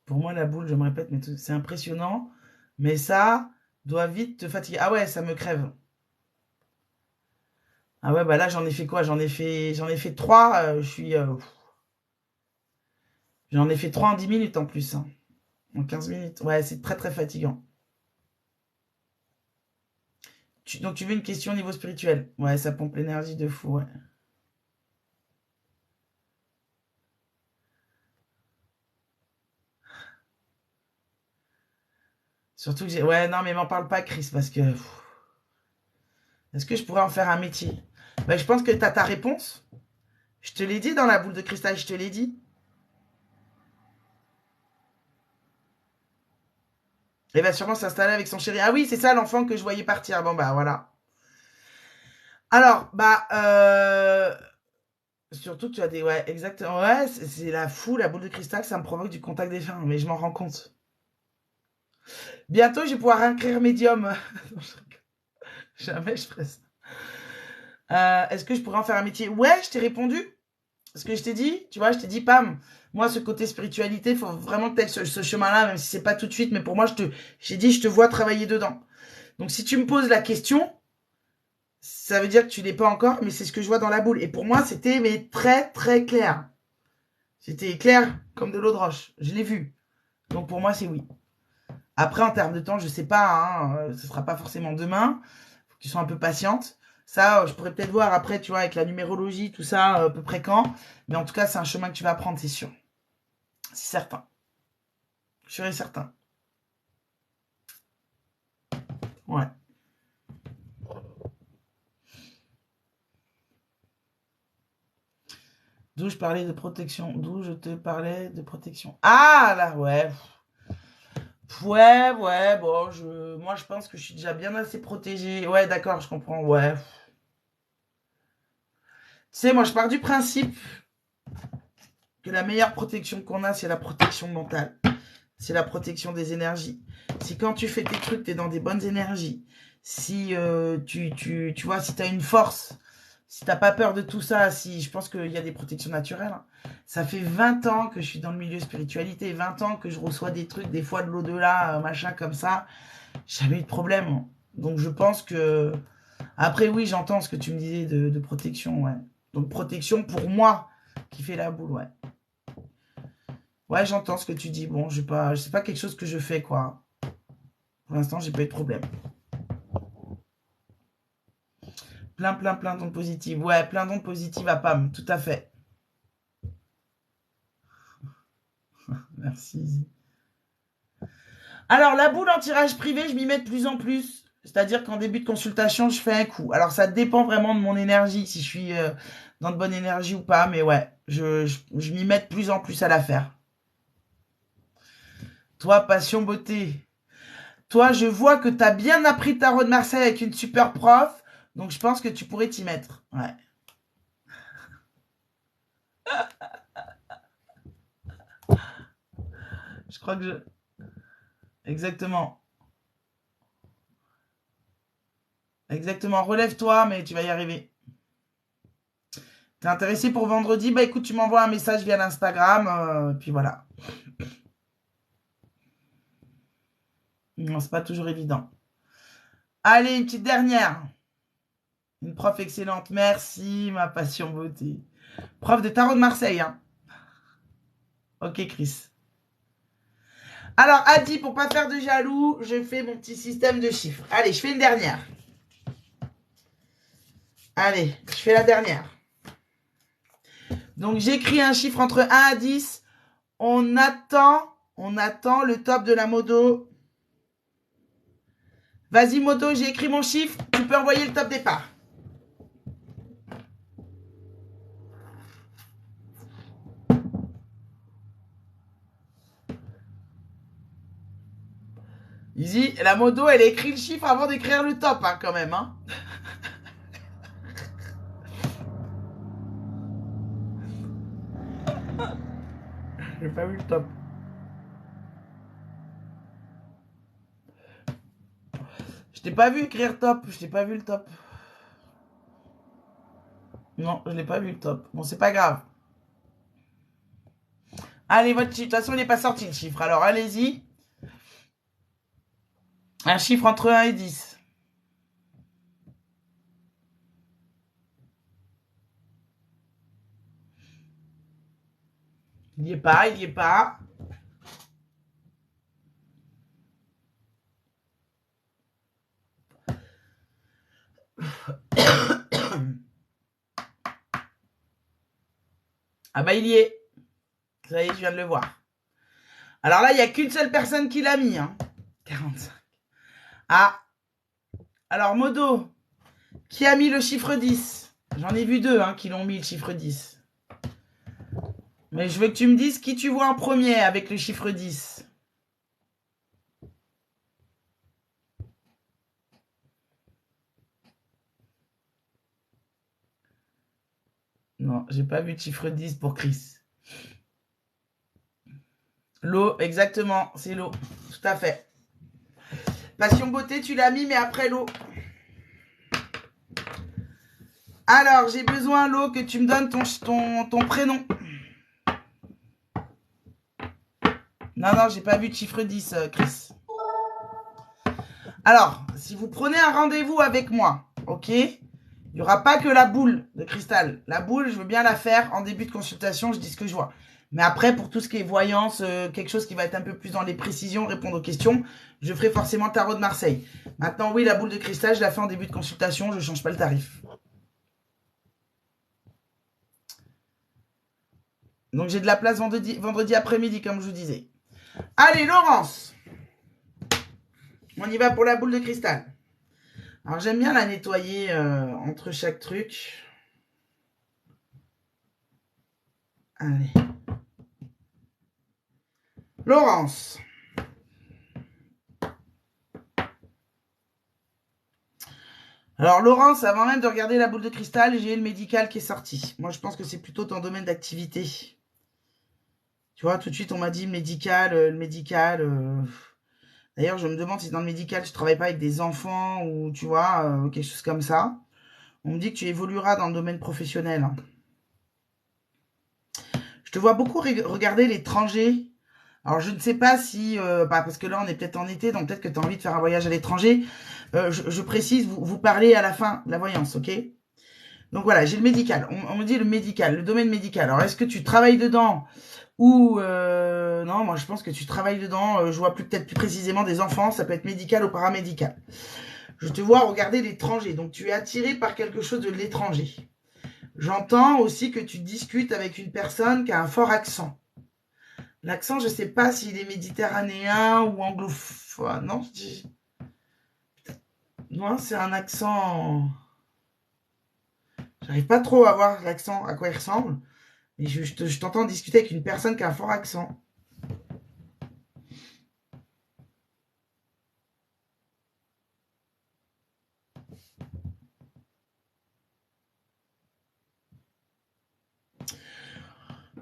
Pour moi, la boule, je me répète, mais c'est impressionnant. Mais ça doit vite te fatiguer. Ah ouais, ça me crève. Ah ouais, bah là, j'en ai fait quoi? J'en ai fait 3. J'en ai fait 3 en 10 minutes en plus. Hein. En 15 minutes. Ouais, c'est très très fatigant. Donc tu veux une question au niveau spirituel? Ouais, ça pompe l'énergie de fou, ouais. Surtout que j'ai... Ouais, non, mais m'en parle pas, Chris, parce que... Est-ce que je pourrais en faire un métier? Bah, je pense que t'as ta réponse. Je te l'ai dit dans la boule de cristal, je te l'ai dit. Elle va sûrement s'installer avec son chéri. Ah oui, c'est ça l'enfant que je voyais partir. Bon, bah voilà. Alors, bah... Surtout que tu as des... Ouais, exactement. Ouais, c'est la fou, la boule de cristal, ça me provoque du contact des fins, mais je m'en rends compte. Bientôt, je vais pouvoir inscrire médium. Jamais je ferai ça. Est-ce que je pourrais en faire un métier? Ouais, je t'ai répondu. Ce que je t'ai dit, tu vois, je t'ai dit, Pam, moi, ce côté spiritualité, il faut vraiment que tu aies ce chemin-là, même si c'est pas tout de suite, mais pour moi, j'ai dit, je te vois travailler dedans. Donc, si tu me poses la question, ça veut dire que tu l'es pas encore, mais c'est ce que je vois dans la boule. Et pour moi, c'était mais très, très clair. C'était clair comme de l'eau de roche. Je l'ai vu. Donc, pour moi, c'est oui. Après, en termes de temps, je sais pas, hein, ce sera pas forcément demain. Faut que tu sois un peu patiente. Ça, je pourrais peut-être voir après, tu vois, avec la numérologie, tout ça, à peu près quand. Mais en tout cas, c'est un chemin que tu vas prendre, c'est sûr. C'est certain. Sûr et certain. Ouais. D'où je parlais de protection. D'où je te parlais de protection. Ah, là, ouais. Ouais, bon, moi, je pense que je suis déjà bien assez protégée. Ouais, d'accord, je comprends, ouais. Tu sais, moi, je pars du principe que la meilleure protection qu'on a, c'est la protection mentale. C'est la protection des énergies. Si quand tu fais tes trucs, tu es dans des bonnes énergies. Si tu vois, si tu as une force, si t'as pas peur de tout ça, si je pense qu'il y a des protections naturelles. Hein. Ça fait 20 ans que je suis dans le milieu spiritualité, 20 ans que je reçois des trucs, des fois de l'au-delà, machin comme ça. Jamais eu de problème. Donc je pense que... Après oui, j'entends ce que tu me disais de protection, ouais. Donc protection pour moi qui fait la boule, ouais. Ouais, j'entends ce que tu dis. Bon, c'est pas quelque chose que je fais, quoi. Pour l'instant, j'ai pas eu de problème. Plein d'ondes positives. Ouais, plein d'ondes positives à Pam, tout à fait. Merci. Alors, la boule en tirage privé, je m'y mets de plus en plus. C'est-à-dire qu'en début de consultation, je fais un coup. Alors, ça dépend vraiment de mon énergie, si je suis dans de bonne énergie ou pas. Mais ouais, je m'y mets de plus en plus à la faire. Toi, passion beauté. Toi, je vois que tu as bien appris tarot de Marseille avec une super prof. Donc, je pense que tu pourrais t'y mettre. Ouais. Je crois que je... Exactement. Exactement. Relève-toi, mais tu vas y arriver. T'es intéressé pour vendredi? Bah écoute, tu m'envoies un message via l'Instagram. Puis voilà. Non, c'est pas toujours évident. Allez, une petite dernière. Une prof excellente. Merci, ma passion beauté. Prof de tarot de Marseille, hein. Ok, Chris. Alors, Adi, pour pas faire de jaloux, je fais mon petit système de chiffres. Allez, je fais une dernière. Allez, je fais la dernière. Donc, j'écris un chiffre entre 1 à 10. On attend le top de la modo. Vas-y, modo, j'ai écrit mon chiffre. Tu peux envoyer le top départ. Easy, la modo, elle écrit le chiffre avant d'écrire le top, hein, quand même. Hein. J'ai pas vu le top. Je t'ai pas vu écrire top. Je t'ai pas vu le top. Non, je l'ai pas vu le top. Bon, c'est pas grave. Allez, votre chiffre. De toute façon, il n'est pas sorti le chiffre. Alors, allez-y. Un chiffre entre 1 et 10. Il n'y est pas, il n'y est pas. Ah bah, il y est. Ça y est, je viens de le voir. Alors là, il n'y a qu'une seule personne qui l'a mis. Hein. 45. Ah. Alors, Modo, qui a mis le chiffre 10? J'en ai vu deux qui l'ont mis le chiffre 10. Mais je veux que tu me dises qui tu vois en premier avec le chiffre 10. Non, j'ai pas vu de chiffre 10 pour Chris. L'eau, exactement, c'est l'eau. Tout à fait. Passion beauté, tu l'as mis, mais après l'eau. Alors, j'ai besoin, l'eau, que tu me donnes ton prénom. Non, j'ai pas vu de chiffre 10, Chris. Alors, si vous prenez un rendez-vous avec moi, ok, il n'y aura pas que la boule de cristal. La boule, je veux bien la faire en début de consultation, je dis ce que je vois. Mais après, pour tout ce qui est voyance, quelque chose qui va être un peu plus dans les précisions, répondre aux questions, je ferai forcément tarot de Marseille. Maintenant, oui, la boule de cristal, je la fais en début de consultation, je ne change pas le tarif. Donc, j'ai de la place vendredi après-midi, comme je vous disais. Allez, Laurence. On y va pour la boule de cristal. Alors, j'aime bien la nettoyer entre chaque truc. Allez. Laurence. Alors, Laurence, avant même de regarder la boule de cristal, j'ai le médical qui est sorti. Moi, je pense que c'est plutôt ton domaine d'activité. Tu vois, tout de suite, on m'a dit le médical. D'ailleurs, je me demande si dans le médical, tu travailles pas avec des enfants ou, tu vois, quelque chose comme ça. On me dit que tu évolueras dans le domaine professionnel. Je te vois beaucoup regarder l'étranger. Alors, je ne sais pas si... parce que là, on est peut-être en été, donc peut-être que tu as envie de faire un voyage à l'étranger. Je précise, vous parlez à la fin de la voyance, ok? Donc voilà, j'ai le médical. On me dit le médical, le domaine médical. Alors, est-ce que tu travailles dedans ou... non, moi, je pense que tu travailles dedans. Je vois peut-être plus précisément des enfants. Ça peut être médical ou paramédical. Je te vois regarder l'étranger. Donc, tu es attiré par quelque chose de l'étranger. J'entends aussi que tu discutes avec une personne qui a un fort accent. L'accent, je ne sais pas s'il est méditerranéen ou anglophone. Non, non, c'est un accent... J'arrive pas trop à voir l'accent, à quoi il ressemble. Mais je t'entends discuter avec une personne qui a un fort accent.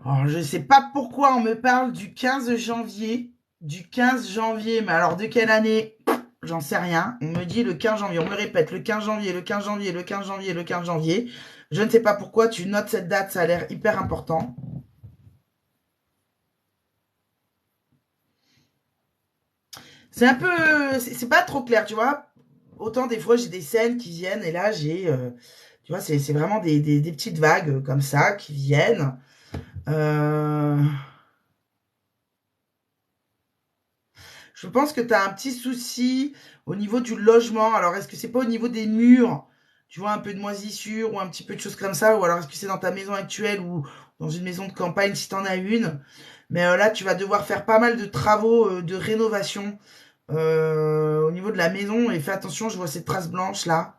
Alors, je ne sais pas pourquoi on me parle du 15 janvier. Du 15 janvier, mais alors de quelle année? J'en sais rien. On me dit le 15 janvier. On me répète le 15 janvier, le 15 janvier, le 15 janvier, le 15 janvier. Je ne sais pas pourquoi tu notes cette date, ça a l'air hyper important. C'est un peu... C'est pas trop clair, tu vois. Autant des fois, j'ai des scènes qui viennent et là, j'ai... tu vois, c'est vraiment des petites vagues comme ça qui viennent. Je pense que tu as un petit souci au niveau du logement. Alors, est-ce que c'est pas au niveau des murs? Tu vois, un peu de moisissure ou un petit peu de choses comme ça? Ou alors, est-ce que c'est dans ta maison actuelle ou dans une maison de campagne si tu en as une? Mais là, tu vas devoir faire pas mal de travaux de rénovation au niveau de la maison. Et fais attention, je vois ces traces blanches là.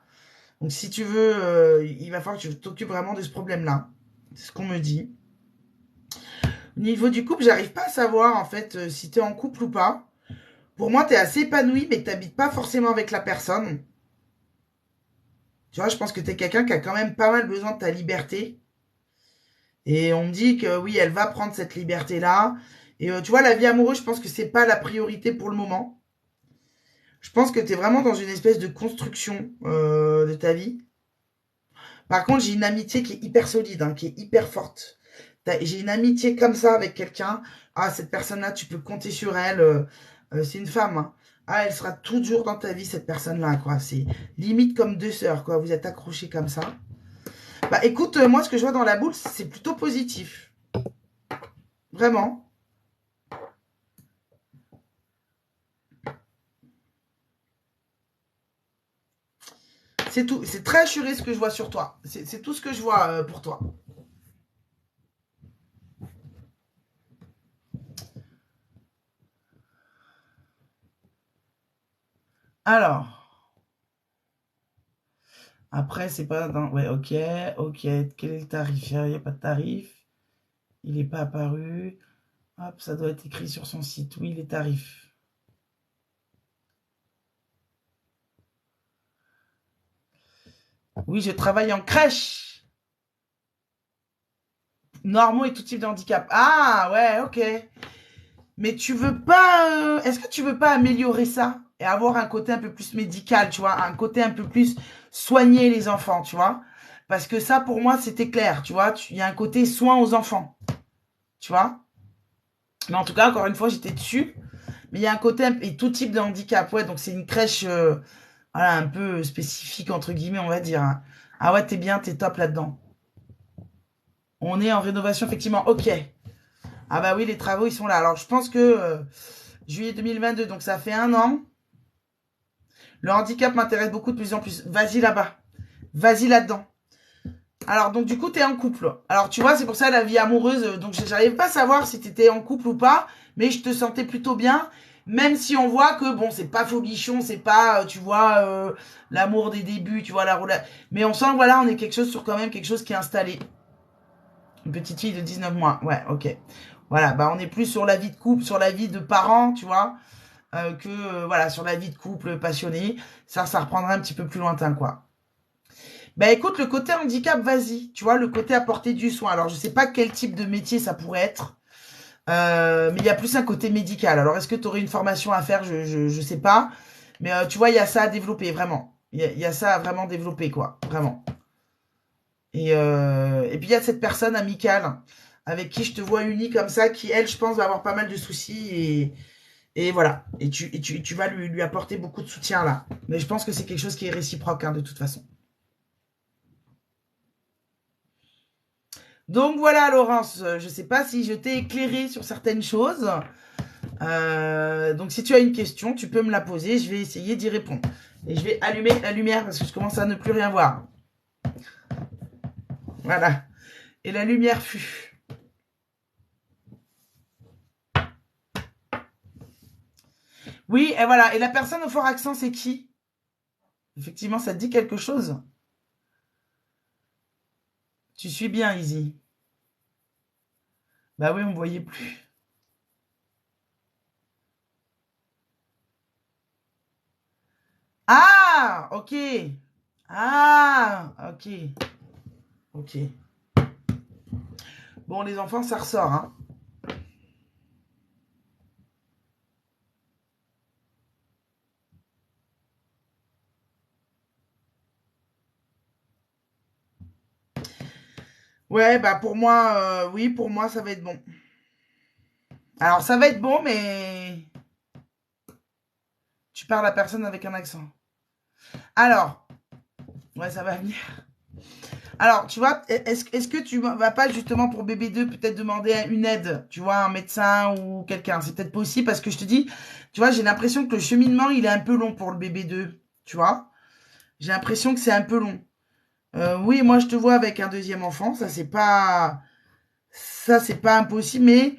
Donc, si tu veux, il va falloir que tu t'occupes vraiment de ce problème-là. C'est ce qu'on me dit. Au niveau du couple, j'arrive pas à savoir en fait si tu es en couple ou pas. Pour moi, tu es assez épanoui, mais tu n'habites pas forcément avec la personne. Tu vois, je pense que tu es quelqu'un qui a quand même pas mal besoin de ta liberté. Et on me dit que oui, elle va prendre cette liberté-là. Et tu vois, la vie amoureuse, je pense que c'est pas la priorité pour le moment. Je pense que tu es vraiment dans une espèce de construction de ta vie. Par contre, j'ai une amitié qui est hyper solide, hein, qui est hyper forte. J'ai une amitié comme ça avec quelqu'un. Ah, cette personne-là, tu peux compter sur elle. C'est une femme, hein. Ah, elle sera toujours dans ta vie, cette personne-là, quoi. C'est limite comme deux sœurs, quoi. Vous êtes accrochés comme ça. Bah, écoute, moi, ce que je vois dans la boule, c'est plutôt positif. Vraiment. C'est tout. C'est très assuré ce que je vois sur toi. C'est tout ce que je vois pour toi. Alors. Après, c'est pas dans... Ouais, ok. Ok. Quel est le tarif? Il n'y a pas de tarif. Il n'est pas apparu. Hop, ça doit être écrit sur son site. Oui, les tarifs. Oui, je travaille en crèche. Normaux et tout type de handicap. Ah, ouais, ok. Mais tu veux pas... Est-ce que tu veux pas améliorer ça et avoir un côté un peu plus médical, tu vois, un côté un peu plus soigner les enfants, tu vois? Parce que ça, pour moi, c'était clair, tu vois. Il y a un côté soin aux enfants, tu vois? Mais en tout cas, encore une fois, j'étais dessus. Mais il y a un côté... Et tout type de handicap, ouais. Donc, c'est une crèche voilà, un peu spécifique, entre guillemets, on va dire, hein. Ah ouais, t'es bien, t'es top là-dedans. On est en rénovation, effectivement. Ok. Ah bah oui, les travaux, ils sont là. Alors, je pense que juillet 2022, donc ça fait 1 an. Le handicap m'intéresse beaucoup de plus en plus. Vas-y là-bas. Vas-y là-dedans. Alors, donc du coup, t'es en couple. Alors, tu vois, c'est pour ça la vie amoureuse. Donc, j'arrive pas à savoir si t'étais en couple ou pas, mais je te sentais plutôt bien. Même si on voit que, bon, c'est pas folichon, c'est pas, tu vois, l'amour des débuts, tu vois, la roulade. Mais on sent, voilà, on est quelque chose sur quand même quelque chose qui est installé. Une petite fille de 19 mois. Ouais, ok. Voilà, bah on est plus sur la vie de couple, sur la vie de parents, tu vois, que voilà, sur la vie de couple passionné. Ça reprendra un petit peu plus lointain, quoi. Bah écoute, le côté handicap, vas-y. Tu vois, le côté apporter du soin. Alors, je sais pas quel type de métier ça pourrait être. Mais il y a plus un côté médical. Alors, est-ce que tu aurais une formation à faire? Je sais pas. Mais tu vois, il y a ça à développer, vraiment. Il y a ça à vraiment développer, quoi. Vraiment. Et puis, il y a cette personne amicale avec qui je te vois unie comme ça, qui, elle, je pense, va avoir pas mal de soucis. Et voilà. Et tu vas lui apporter beaucoup de soutien, là. Mais je pense que c'est quelque chose qui est réciproque, hein, de toute façon. Donc voilà, Laurence, je ne sais pas si je t'ai éclairé sur certaines choses. Donc si tu as une question, tu peux me la poser, je vais essayer d'y répondre. Et je vais allumer la lumière parce que je commence à ne plus rien voir. Voilà. Et la lumière fut. Oui, et voilà. Et la personne au fort accent, c'est qui? Effectivement, ça te dit quelque chose? Tu suis bien, Izzy. Bah oui, on ne voyait plus. Ah, ok. Ah, ok. Ok. Bon, les enfants, ça ressort, hein. Ouais, bah pour moi, oui, pour moi, ça va être bon. Alors, ça va être bon, mais tu parles à personne avec un accent. Alors, ouais, ça va venir. Alors, tu vois, est-ce que tu vas pas justement pour bébé 2 peut-être demander une aide, tu vois, un médecin ou quelqu'un? C'est peut-être possible parce que je te dis, tu vois, j'ai l'impression que le cheminement, il est un peu long pour le bébé 2, tu vois. J'ai l'impression que c'est un peu long. Oui, moi, je te vois avec un deuxième enfant, ça, c'est pas impossible, mais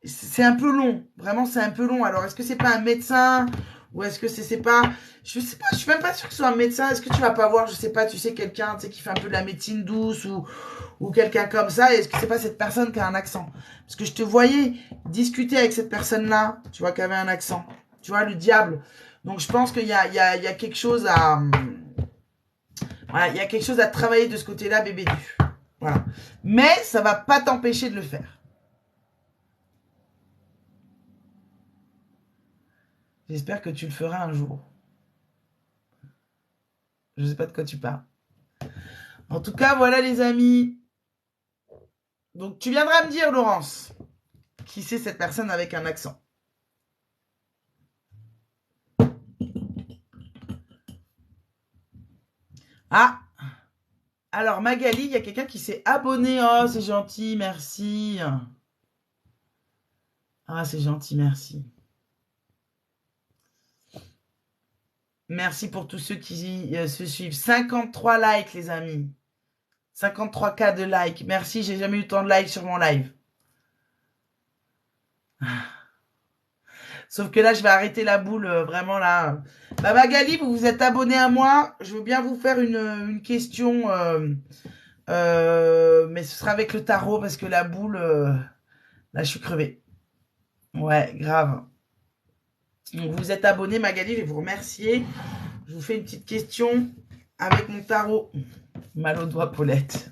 c'est un peu long. Vraiment, c'est un peu long. Alors, est-ce que c'est pas un médecin ou est-ce que c'est pas... Je sais pas, je suis même pas sûre que ce soit un médecin. Est-ce que tu vas pas voir, je sais pas, tu sais, quelqu'un, tu sais, qui fait un peu de la médecine douce ou quelqu'un comme ça. Est-ce que c'est pas cette personne qui a un accent? Parce que je te voyais discuter avec cette personne-là, tu vois, qui avait un accent. Tu vois, le diable. Donc, je pense qu'il y a quelque chose à... Voilà, il y a quelque chose à travailler de ce côté-là, bébé du. Voilà. Mais ça ne va pas t'empêcher de le faire. J'espère que tu le feras un jour. Je ne sais pas de quoi tu parles. En tout cas, voilà les amis. Donc, tu viendras me dire, Laurence, qui c'est cette personne avec un accent. Ah, alors Magali, il y a quelqu'un qui s'est abonné. Oh, c'est gentil, merci. Ah, c'est gentil, merci. Merci pour tous ceux qui se suivent. 53 likes, les amis. 53K de likes. Merci, j'ai jamais eu tant de likes sur mon live. Sauf que là, je vais arrêter la boule, vraiment là. Bah, Magali, vous vous êtes abonné à moi. Je veux bien vous faire une question, mais ce sera avec le tarot parce que la boule, là, je suis crevée. Ouais, grave. Donc, vous êtes abonné, Magali, je vais vous remercier. Je vous fais une petite question avec mon tarot. Mal au doigt, Paulette.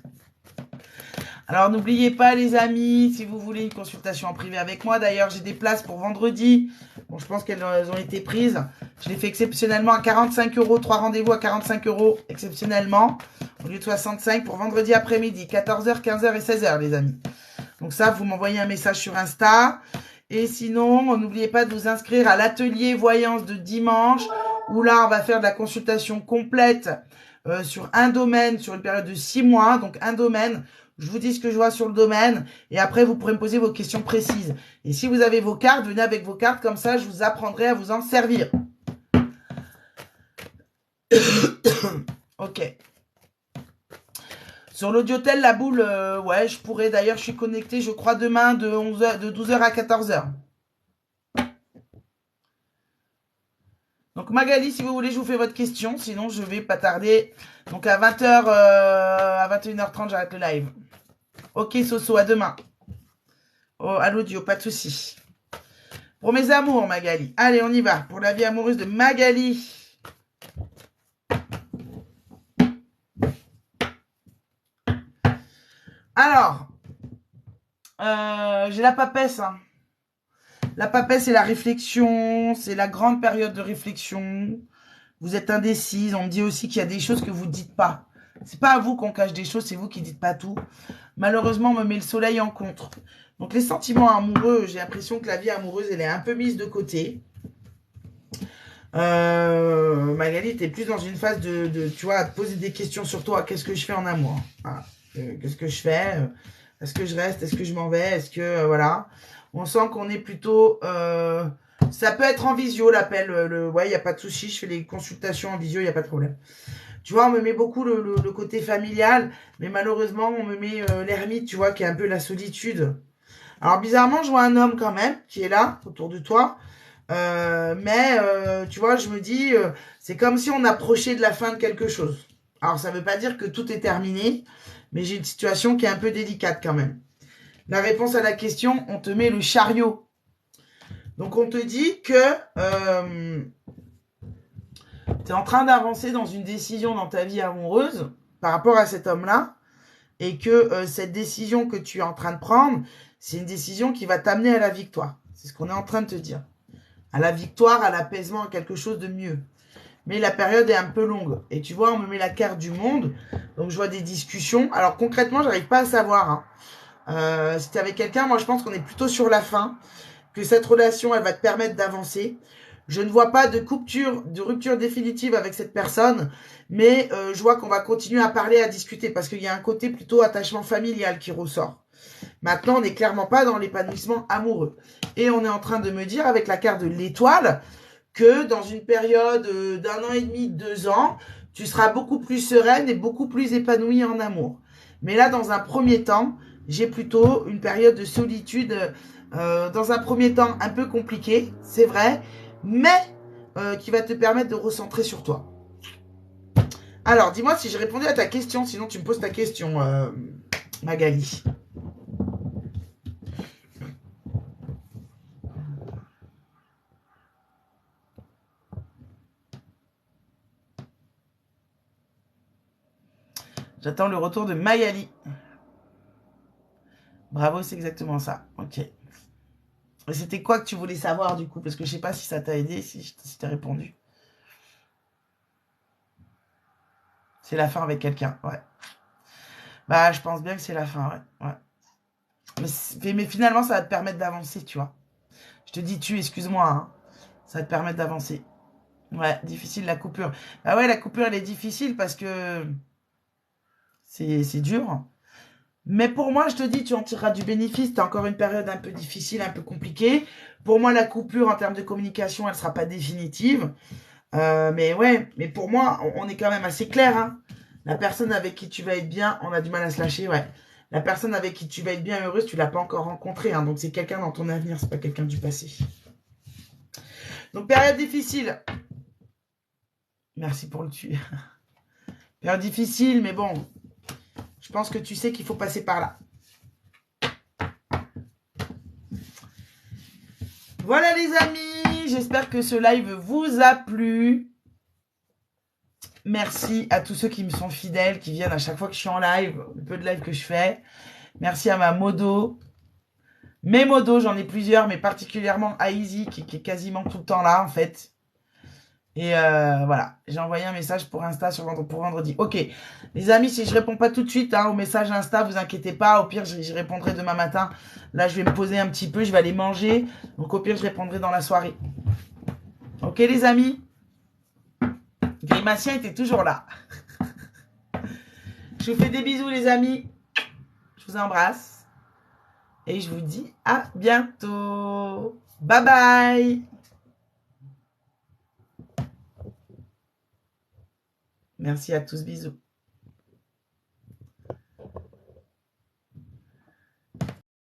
Alors, n'oubliez pas, les amis, si vous voulez une consultation en privé avec moi, d'ailleurs, j'ai des places pour vendredi. Bon, je pense qu'elles ont été prises. Je les fais exceptionnellement à 45 €. 3 rendez-vous à 45 €, exceptionnellement, au lieu de 65 pour vendredi après-midi, 14h, 15h et 16h, les amis. Donc ça, vous m'envoyez un message sur Insta. Et sinon, n'oubliez pas de vous inscrire à l'atelier voyance de dimanche, où là, on va faire de la consultation complète sur un domaine, sur une période de 6 mois. Donc, un domaine. Je vous dis ce que je vois sur le domaine et après, vous pourrez me poser vos questions précises. Et si vous avez vos cartes, venez avec vos cartes. Comme ça, je vous apprendrai à vous en servir. Ok. Sur l'audiotel, la boule, ouais, je pourrais. D'ailleurs, je suis connectée, je crois, demain de 12h à 14h. Donc, Magali, si vous voulez, je vous fais votre question. Sinon, je vais pas tarder. Donc, à 20h, à 21h30, j'arrête le live. Ok, Soso, à demain. Oh, à l'audio, pas de souci. Pour mes amours, Magali. Allez, on y va. Pour la vie amoureuse de Magali. Alors, j'ai la papesse. Hein. La papesse, c'est la réflexion. C'est la grande période de réflexion. Vous êtes indécise. On me dit aussi qu'il y a des choses que vous ne dites pas. C'est pas à vous qu'on cache des choses, c'est vous qui dites pas tout. Malheureusement, on me met le soleil en contre. Donc, les sentiments amoureux, j'ai l'impression que la vie amoureuse, elle est un peu mise de côté. Magali, t'es plus dans une phase tu vois, à te poser des questions sur toi. Qu'est-ce que je fais en amour? Voilà. Qu'est-ce que je fais? Est-ce que je reste? Est-ce que je m'en vais? Est-ce que, voilà. On sent qu'on est plutôt... ça peut être en visio, l'appel. Ouais, il n'y a pas de souci. Je fais les consultations en visio, il n'y a pas de problème. Tu vois, on me met beaucoup le côté familial, mais malheureusement, on me met l'ermite, tu vois, qui est un peu la solitude. Alors, bizarrement, je vois un homme quand même, qui est là, autour de toi. Mais, tu vois, je me dis, c'est comme si on approchait de la fin de quelque chose. Alors, ça ne veut pas dire que tout est terminé, mais j'ai une situation qui est un peu délicate quand même. La réponse à la question, on te met le chariot. Donc, on te dit que tu es en train d'avancer dans une décision dans ta vie amoureuse par rapport à cet homme-là et que cette décision que tu es en train de prendre, c'est une décision qui va t'amener à la victoire. C'est ce qu'on est en train de te dire. À la victoire, à l'apaisement, à quelque chose de mieux. Mais la période est un peu longue. Et tu vois, on me met la carte du monde. Donc, je vois des discussions. Alors, concrètement, j'arrive pas à savoir. Hein. Si tu es avec quelqu'un, moi, je pense qu'on est plutôt sur la fin. Que cette relation, elle va te permettre d'avancer. Je ne vois pas de rupture définitive avec cette personne. Mais je vois qu'on va continuer à parler, à discuter. Parce qu'il y a un côté plutôt attachement familial qui ressort. Maintenant, on n'est clairement pas dans l'épanouissement amoureux. Et on est en train de me dire, avec la carte de l'étoile, que dans une période d'1 an et demi, 2 ans, tu seras beaucoup plus sereine et beaucoup plus épanouie en amour. Mais là, dans un premier temps, j'ai plutôt une période de solitude, dans un premier temps un peu compliquée, c'est vrai, mais qui va te permettre de recentrer sur toi. Alors, dis-moi si j'ai répondu à ta question, sinon tu me poses ta question, Magali. J'attends le retour de Mayali. Bravo, c'est exactement ça. Ok. Et c'était quoi que tu voulais savoir du coup? Parce que je sais pas si ça t'a aidé, si t'as répondu. C'est la fin avec quelqu'un, ouais. Bah, je pense bien que c'est la fin, ouais. Mais finalement, ça va te permettre d'avancer, tu vois. Je te dis excuse-moi, hein. Ça va te permettre d'avancer. Ouais, difficile la coupure. Ah ouais, la coupure, elle est difficile parce que c'est dur. Mais pour moi, je te dis, tu en tireras du bénéfice. T'as encore une période un peu difficile, un peu compliquée. Pour moi, la coupure en termes de communication, elle sera pas définitive. Mais ouais, mais pour moi, on est quand même assez clair, hein. La personne avec qui tu vas être bien, on a du mal à se lâcher, ouais. La personne avec qui tu vas être bien heureuse, tu l'as pas encore rencontrée, hein. Donc c'est quelqu'un dans ton avenir, c'est pas quelqu'un du passé. Donc période difficile. Merci pour le tu. Période difficile, mais bon, je pense que tu sais qu'il faut passer par là. Voilà les amis, j'espère que ce live vous a plu. Merci à tous ceux qui me sont fidèles, qui viennent à chaque fois que je suis en live, le peu de live que je fais. Merci à ma modo. Mes modos, j'en ai plusieurs, mais particulièrement Aizy, qui est quasiment tout le temps là, en fait. Et voilà, j'ai envoyé un message pour Insta pour vendredi. Ok, les amis, si je réponds pas tout de suite au message Insta, vous inquiétez pas. Au pire, je répondrai demain matin. Là, je vais me poser un petit peu, je vais aller manger. Donc au pire, je répondrai dans la soirée. Ok, les amis? Grimatien était toujours là. Je vous fais des bisous, les amis. Je vous embrasse. Et je vous dis à bientôt. Bye bye. Merci à tous, bisous.